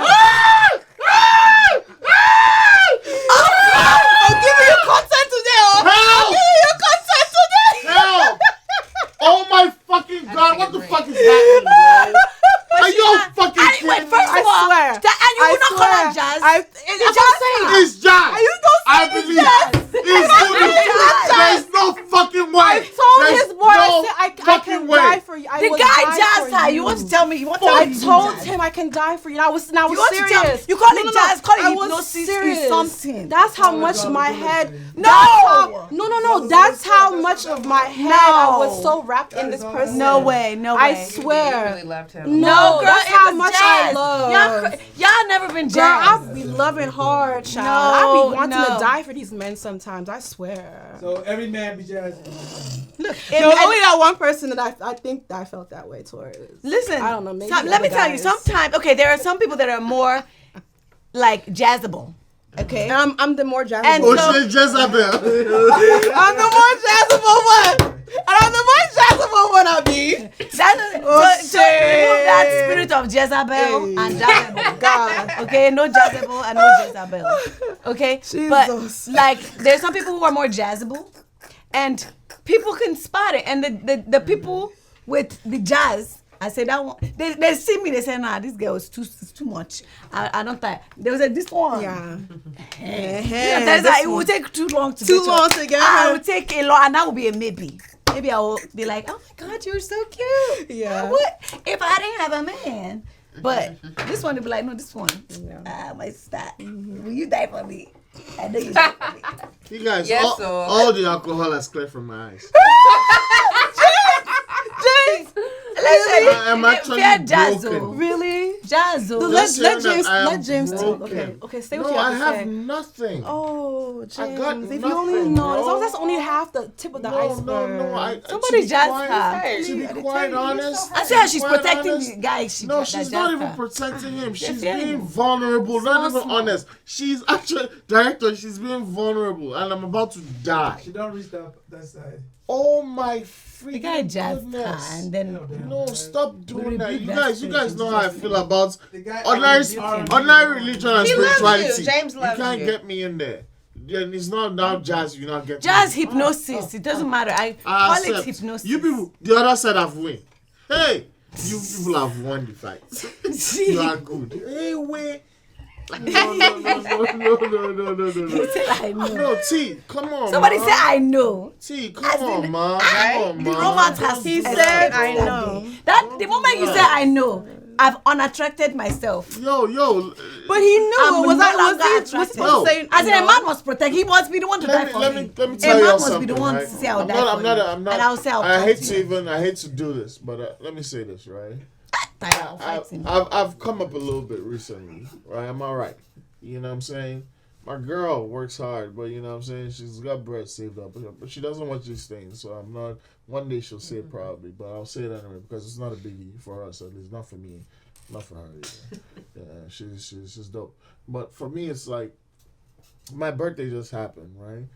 I'm giving you content today. Help! You content today. Help! Oh my fucking god! What the agree. fuck is happening, bro? Are you fucking kidding wait, me? first of all, swear. and you I will not call swear. her jazz. That's what I'm saying. It's John. You don't say I it's believe jazz. it's voodoo. There's no fucking way. I told There's his boy, I no said, I fucking can way. die for you. I The will guy die jazzed for her. You want to tell me? You want to tell I me? you told jazz? him I can die for you. And I was You want to serious. tell me? You call it jazz? Call it I was hypnosis? serious. Is something? That's how Oh, much God, my God, head. God. No. That's how much of my head I was so wrapped in this person. No way. No way. I You swear. really loved him. No, girl, that's it how was much jazz. I love. Y'all never been Girl, I jazz. be loving hard, child. No, I be wanting no. to die for these men sometimes. I swear. So every man be jazzy. No, only that one person that I think that I felt that way towards. Listen, I don't know, maybe let other me tell you. guys. Sometimes, okay, there are some people that are more like jazzable. Okay, And I'm the more jazzable. And Oh so- shit, Jezebel. I'm the more jazzable one. And I'm the more jazzable one, I be. so remove that spirit of Jezebel and Jezebel. God. Okay, no Jezebel and no Jezebel. Okay, Jesus. but like there's some people who are more jazzable, and people can spot it. And the people with the jazz, I say that one. They see me. They say, "Nah, this girl is too much. I don't think." They was like, "This one, Yeah. That's like, it will take too long to Too get long your- to get I her. will take a lot, and that will be a maybe. Maybe I will be like, "Oh my God, you're so cute." Yeah. What if I didn't have a man? But this one will be like, "No, this one. Yeah. My sister. Will you die for me?" I know you. You guys, Yes, all the alcohol has cleared from my eyes. I'm actually broken. Really? Jazzo. Let James talk. broken. Okay, say what No, you I have to have say. nothing. Oh, James, I got if you nothing, only know, bro. that's only half the tip of the iceberg. No. Somebody to be jazz quite- her. To be quite honest, I see how she's quite protecting honest, the guy. No, she's not even protecting him. She's being vulnerable. Not even honest. She's actually director. She's being vulnerable, and I'm about to die. She don't reach that side. Oh my freaking The guy jazzed her, goodness! and then No, stop doing that. rebuke You that guys know how I feel about The guy ordinary religion and He loves spirituality. you. James loves You can't you. get me in there. And it's not now jazz. You not get jazz me. hypnosis. It doesn't matter. I I call it accept. hypnosis. You people, the other side have win. Hey, you people have won the fight. You are good. Hey, wait. No. Say I know. No, T, come on. Somebody man. say I know. T, come on, man. Come on, The man. romance has He escaped said, that I day. know. That the moment you say I know, I've unattracted myself. Yo. But he knew. I'm Was no I? longer Was he attracted. supposed to say? As in, a no? man must protect. He must be the one to die for Let me. me tell A you man something. must be the one right? to say I'll die I'm for not. you. I'm not. And I'll say I'll I hate fight to you. even. I hate to do this, but let me say this, right? I'll fight him. I've come up a little bit recently, right? I'm all right. You know what I'm saying? My girl works hard, but you know what I'm saying? She's got bread saved up, but she doesn't watch these things, so I'm not. One day she'll say it probably, but I'll say it anyway because it's not a biggie for us, at least not for me, not for her either. Yeah, she's dope. But for me, it's like my birthday just happened, right?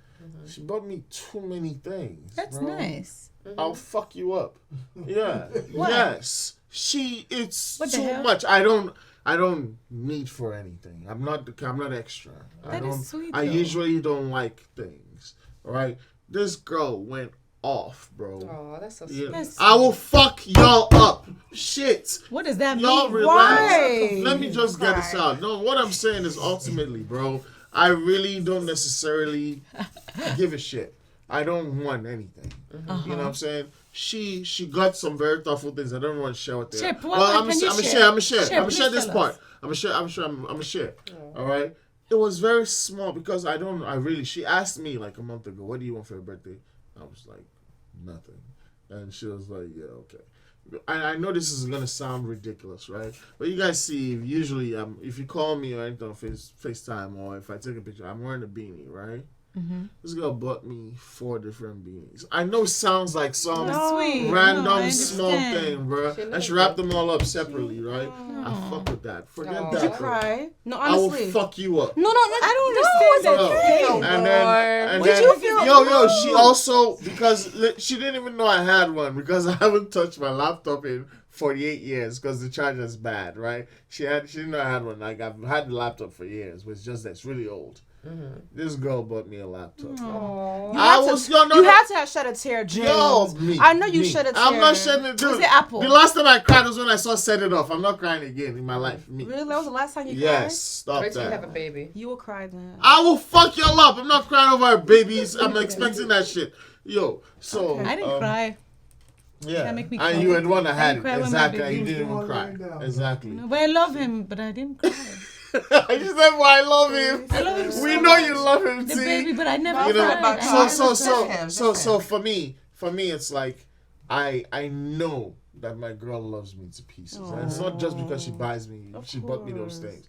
She bought me too many things. That's bro. nice. I'll fuck you up. Yeah. Yes. It's What the too hell? much. I don't need for anything. I'm not extra. That is sweet, I though. usually don't like things. Right? This girl went off, bro. Oh, that's so Yeah. sweet. I will fuck y'all up. Shit. What does that Y'all mean? relax. Why? Let me just get this out. No, what I'm saying is ultimately, bro, I really don't necessarily give a shit. I don't want anything. You know what I'm saying? She got some very thoughtful things. I don't want to share with them. Share. I'm Can you gonna share? share. I'm gonna Share, share please this tell part. us. I'm gonna share. All right. It was very small because she asked me like a month ago, what do you want for your birthday? I was like, nothing. And she was like, yeah, okay. I know this is gonna sound ridiculous, right? But you guys see, usually, if you call me or anything on FaceTime or if I take a picture, I'm wearing a beanie, right? This girl bought me 4 different beanies. I know it sounds like some Sweet. random No, I small understand. thing, bro. And she wrapped them all up separately, right? I fuck with that. Forget Aw. that. Did you bro. cry? No, I will honestly. fuck you up. No, I don't understand that. And Would then, you feel- yo, she also, because she didn't even know I had one because I haven't touched my laptop in 48 years because the charger's bad, right? She didn't know I had one. Like, I've had the laptop for years, but it's just that it's really old. This girl bought me a laptop. You I had was, to, yo, no, you no. had to have shed a tear, James. Yo, me. I know you me. shed a tear. I'm not shedding a tear. Was it Apple? The last time I cried was when I saw Set It Off. I'm not crying again in my life. Me. Really? That was the last time you Yes, stop Wait till you have a that. baby. cried? You will cry then. I will fuck y'all up. I'm not crying over babies. I'm expecting that shit. Yo, so. I didn't cry. Yeah. That make me And cry. you had one that I had didn't it. cry when my Exactly. baby And you was didn't the even one cry. laying down. Exactly. No, but I love him, but I didn't cry. I just said why I love him. I love him so We know much. you love him, The T. baby, but I never You know, cried. so for me, it's like I know that my girl loves me to pieces, and it's not just because she buys me, she bought me those things.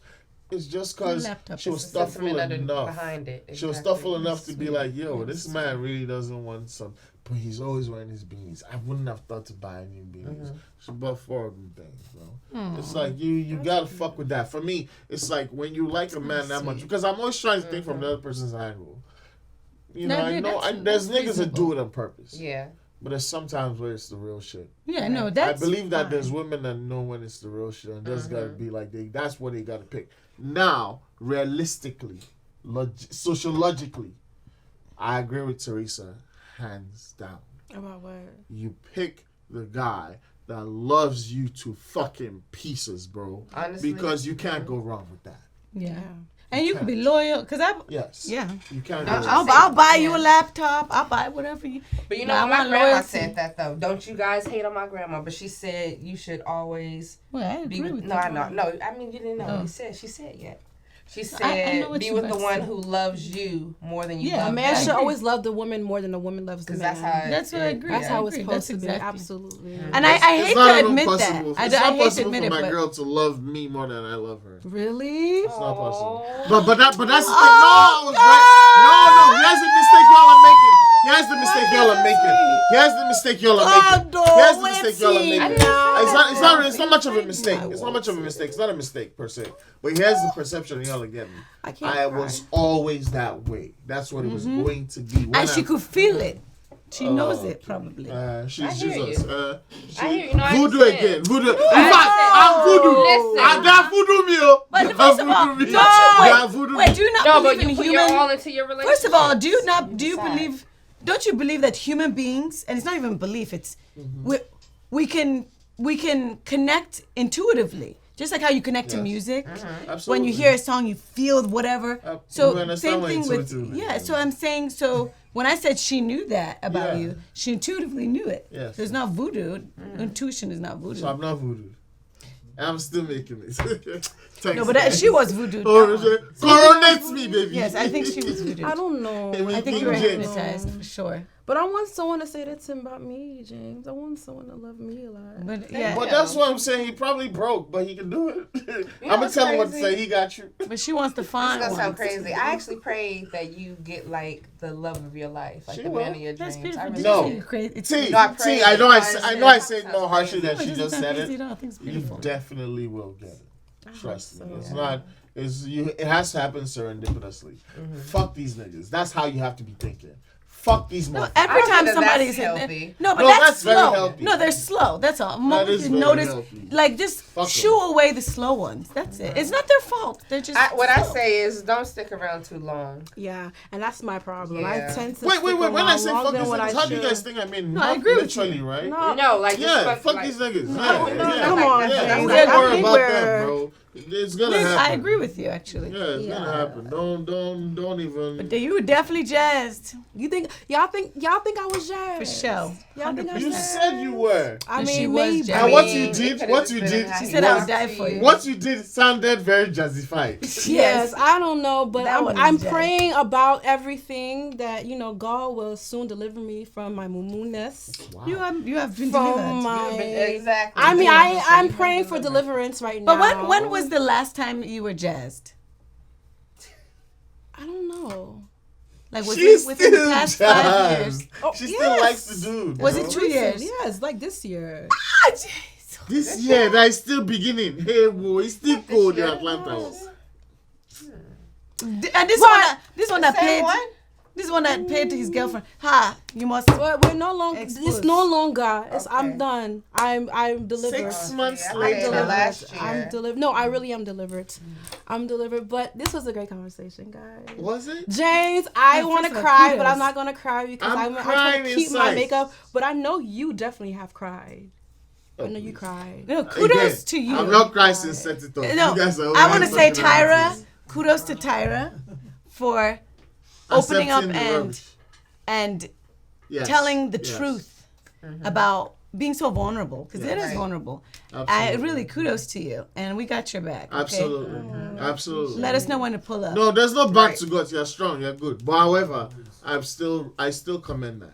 It's just because Laptop she was is thoughtful Sentiment enough. behind it. She was Exactly. thoughtful enough to be like, yo, this man really doesn't want some, but he's always wearing his beanies. I wouldn't have thought to buy any beanies. She bought 4 of them things, bro. It's like you gotta fuck with that. For me, it's like when you like a man that much, because I'm always trying to think from the other person's angle. You know, No, I dude, know that's there's niggas that reasonable. do it on purpose. Yeah. But there's sometimes where it's the real shit. Yeah, no, I that's believe that fine. there's women that know when it's the real shit, and there's gotta be like that's what they gotta pick. Now, realistically, sociologically, I agree with Teresa, hands down. About what? You pick the guy that loves you to fucking pieces, bro. Honestly. Because you can't go wrong with that. Yeah. And you can be loyal, because Yes. yeah. You can't go I'll wrong. I'll buy you a laptop. I'll buy whatever you. But you No, know, I my want grandma loyalty. said that though. Don't you guys hate on my grandma? But she said you should always Well, I be agree with. with No, you. I know. No, I mean you didn't know. Oh. She said yeah. She I said, know what "Be you with the about to one say. who loves you more than you Yeah, love A man them." should always love the woman more than the woman loves the Because man. that's how. That's what I agree. That's I how it's agree. supposed That's to be. exactly. Absolutely. And I hate It's not to even admit possible. that. It's I not hate to possible admit for it, my but girl to love me more than I love her. Really? It's not possible. But that's the thing. No, I was right. No. Here's the mistake y'all are making. Here's the mistake y'all are making. Here's the mistake y'all are making. Here's the mistake y'all are making. It's not much of a mistake. It's not much of a mistake. It's not a mistake per se. But here's the perception y'all are getting. I was always that way. That's what it was going to be. and she could feel it. She knows it probably. She's hear you. Jesus. I hear you. No, I Voodoo understand. again. Voodoo. In fact, I'm voodoo. Listen. I got voodoo meal. But first of all, voodoo don't meal. you Got voodoo wait? meal. Do you not No, but believe you in put human? your all into your relationship. First of all, do you believe? Don't you believe that human beings, and it's not even belief, it's we can connect intuitively, just like how you connect to music. Absolutely. When you hear a song, you feel whatever. we So understand same what thing with intuitively So I'm saying when I said she knew that about you, she intuitively knew it. Yes. So it's not voodoo. Intuition is not voodoo. So I'm not voodoo. I'm still making it. Thanks. No, but she was voodoo. Coronates me, baby. Yes, I think she was voodoo. I don't know. I think you were James. hypnotized for sure. But I want someone to say that to about me, James. I want someone to love me a lot. But yeah, But that's what I'm saying. He probably broke, but he can do it. I'm gonna tell him what to say. He got you. but she wants to find It's gonna one. sound crazy. I actually pray that you get like the love of your life, like She the will. man of your That's dreams. beautiful. I really No. do. It's T, No, I pray I know because I it say it sounds more harshly crazy. than she just said it. I think it's You beautiful. definitely will get it. Trust me. so. It's not. It has to happen serendipitously. Fuck these niggas. That's how you have to be thinking. Fuck these No, motherfuckers. every I don't time think that somebody's that's hitting healthy. No, but No, that's that's very slow. healthy. No, they're slow. That's all. Moment is you very notice, healthy. like just Fuck 'em. shoo away the slow ones. That's it. It's not their fault. They're just. What I slow. say is don't stick around too long. Yeah, and that's my problem. Yeah. I tend to Wait. stick When I around say longer fuck than these what I niggas, how do you should. guys think I mean? No, I Not agree with literally, you. right? No, like Yeah, just fuck like, these niggas. No, Yeah, yeah. come on, like that. James. Don't I worry think about we're- them, bro. It's gonna Liz, happen. I agree with you actually. Yeah, it's gonna happen. Don't even. But you were definitely jazzed Y'all think I was jazzed? for sure. Y'all think I was You jazzed? said you were. I And mean, she was maybe. jazzed. And what mean, you it did, could've what just you been did, how She he said I was would die to for you. what you did sounded very justified. Yes, I don't know, but That one is I'm jazzed. praying about everything that God will soon deliver me from my mumu-ness. Wow. You have been From delivered. my. Exactly. I mean, Yeah, so I'm you've been praying for delivered. deliverance right now. But when was the last time you were jazzed? I don't know. Like was She's it within the still past 5 jazzed. years? Oh, She still yes. likes the dude. Was bro. it 2 years? Yes, like this year. Ah, jeez. This year, that is still beginning. Hey, boy, it's still cold in Atlanta. And this one that Same paid. one? This one that paid to his girlfriend. Ha! You must. But we're no longer. It's Exposed. no longer. It's, I'm Okay. done. I'm delivered. 6 months I I'm later. paid delivered. last year. I'm delivered. No, I really am delivered. I'm delivered. But this was a great conversation, guys. Was it? James, I Yeah, want to first of all, cry, but kudos. I'm not gonna cry because I'm I'm trying crying to keep my inside. makeup. But I know you definitely have cried. I know you cried. No, kudos Again, to you. I'm not crying since set it up. No, You guys are I want to always say looking at Tyra. me. Kudos to Tyra for opening up Accepting the rubbish. and Yes, telling the yes. truth about being so vulnerable because it is Right. vulnerable. Absolutely. Really kudos to you, and we got your back. Okay? Absolutely. Absolutely. Let us know when to pull up. No, there's no back to God. You're strong. You're good. But however, I still commend that.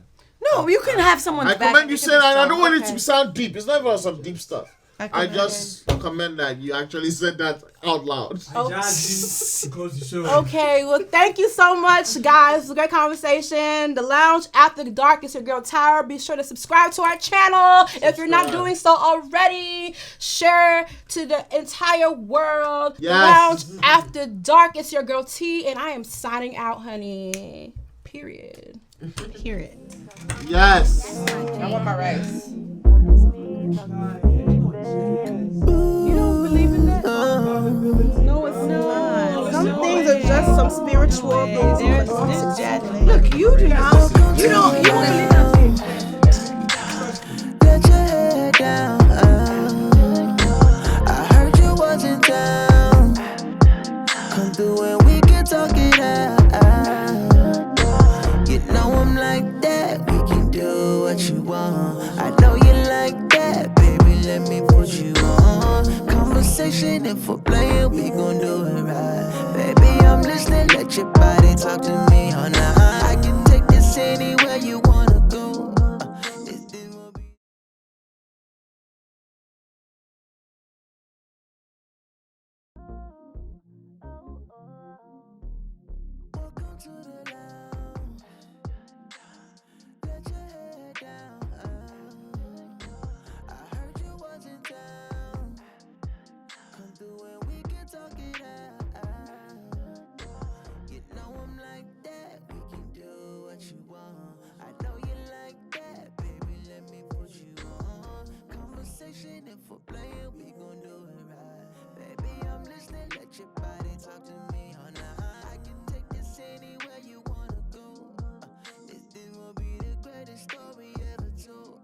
No, you can have someone's I back. commend you saying, and I don't want it Okay. to sound deep. It's not even on some deep stuff. I commend just commend that you actually said that out loud. I judged you to close the show. Okay, well, thank you so much, guys. It was a great conversation. The Lounge After the Dark is your girl, Tyra. Be sure to subscribe to our channel if you're not doing so already. Share to the entire world. The Yes. Lounge After Dark is your girl, T, and I am signing out, honey. Period. Period. Yes. I want my rice. You don't believe in that? No, it's not. Some things are just some spiritual things. There's jazz. Look, you do not. You don't believe nothing. Let your head down. I heard you wasn't down. Come through and we can talk it out. You know I'm like that. We can do what you want. I know you like that, baby. Let me put you on. Conversation, if we're playing, we gon' do it right, baby. I'm listening, let your body talk to me all night. I can take this anywhere you wanna go. This will be. Welcome to the lounge. Let your head down. I heard you was in town. Come through and we can talk it out. You know I'm like that. We can do what you want. I know you like that, baby. Let me put you on. Conversation, if we're playing, we gon' do it right. Baby, I'm listening. Let your body talk to me all night. I can take this anywhere you wanna go. This will be the greatest story ever told.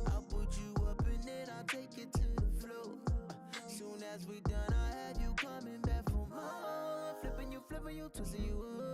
I'll put you up and then I'll take you to the floor. Soon as we done, I have you coming back for more. Flipping you, twisting you up.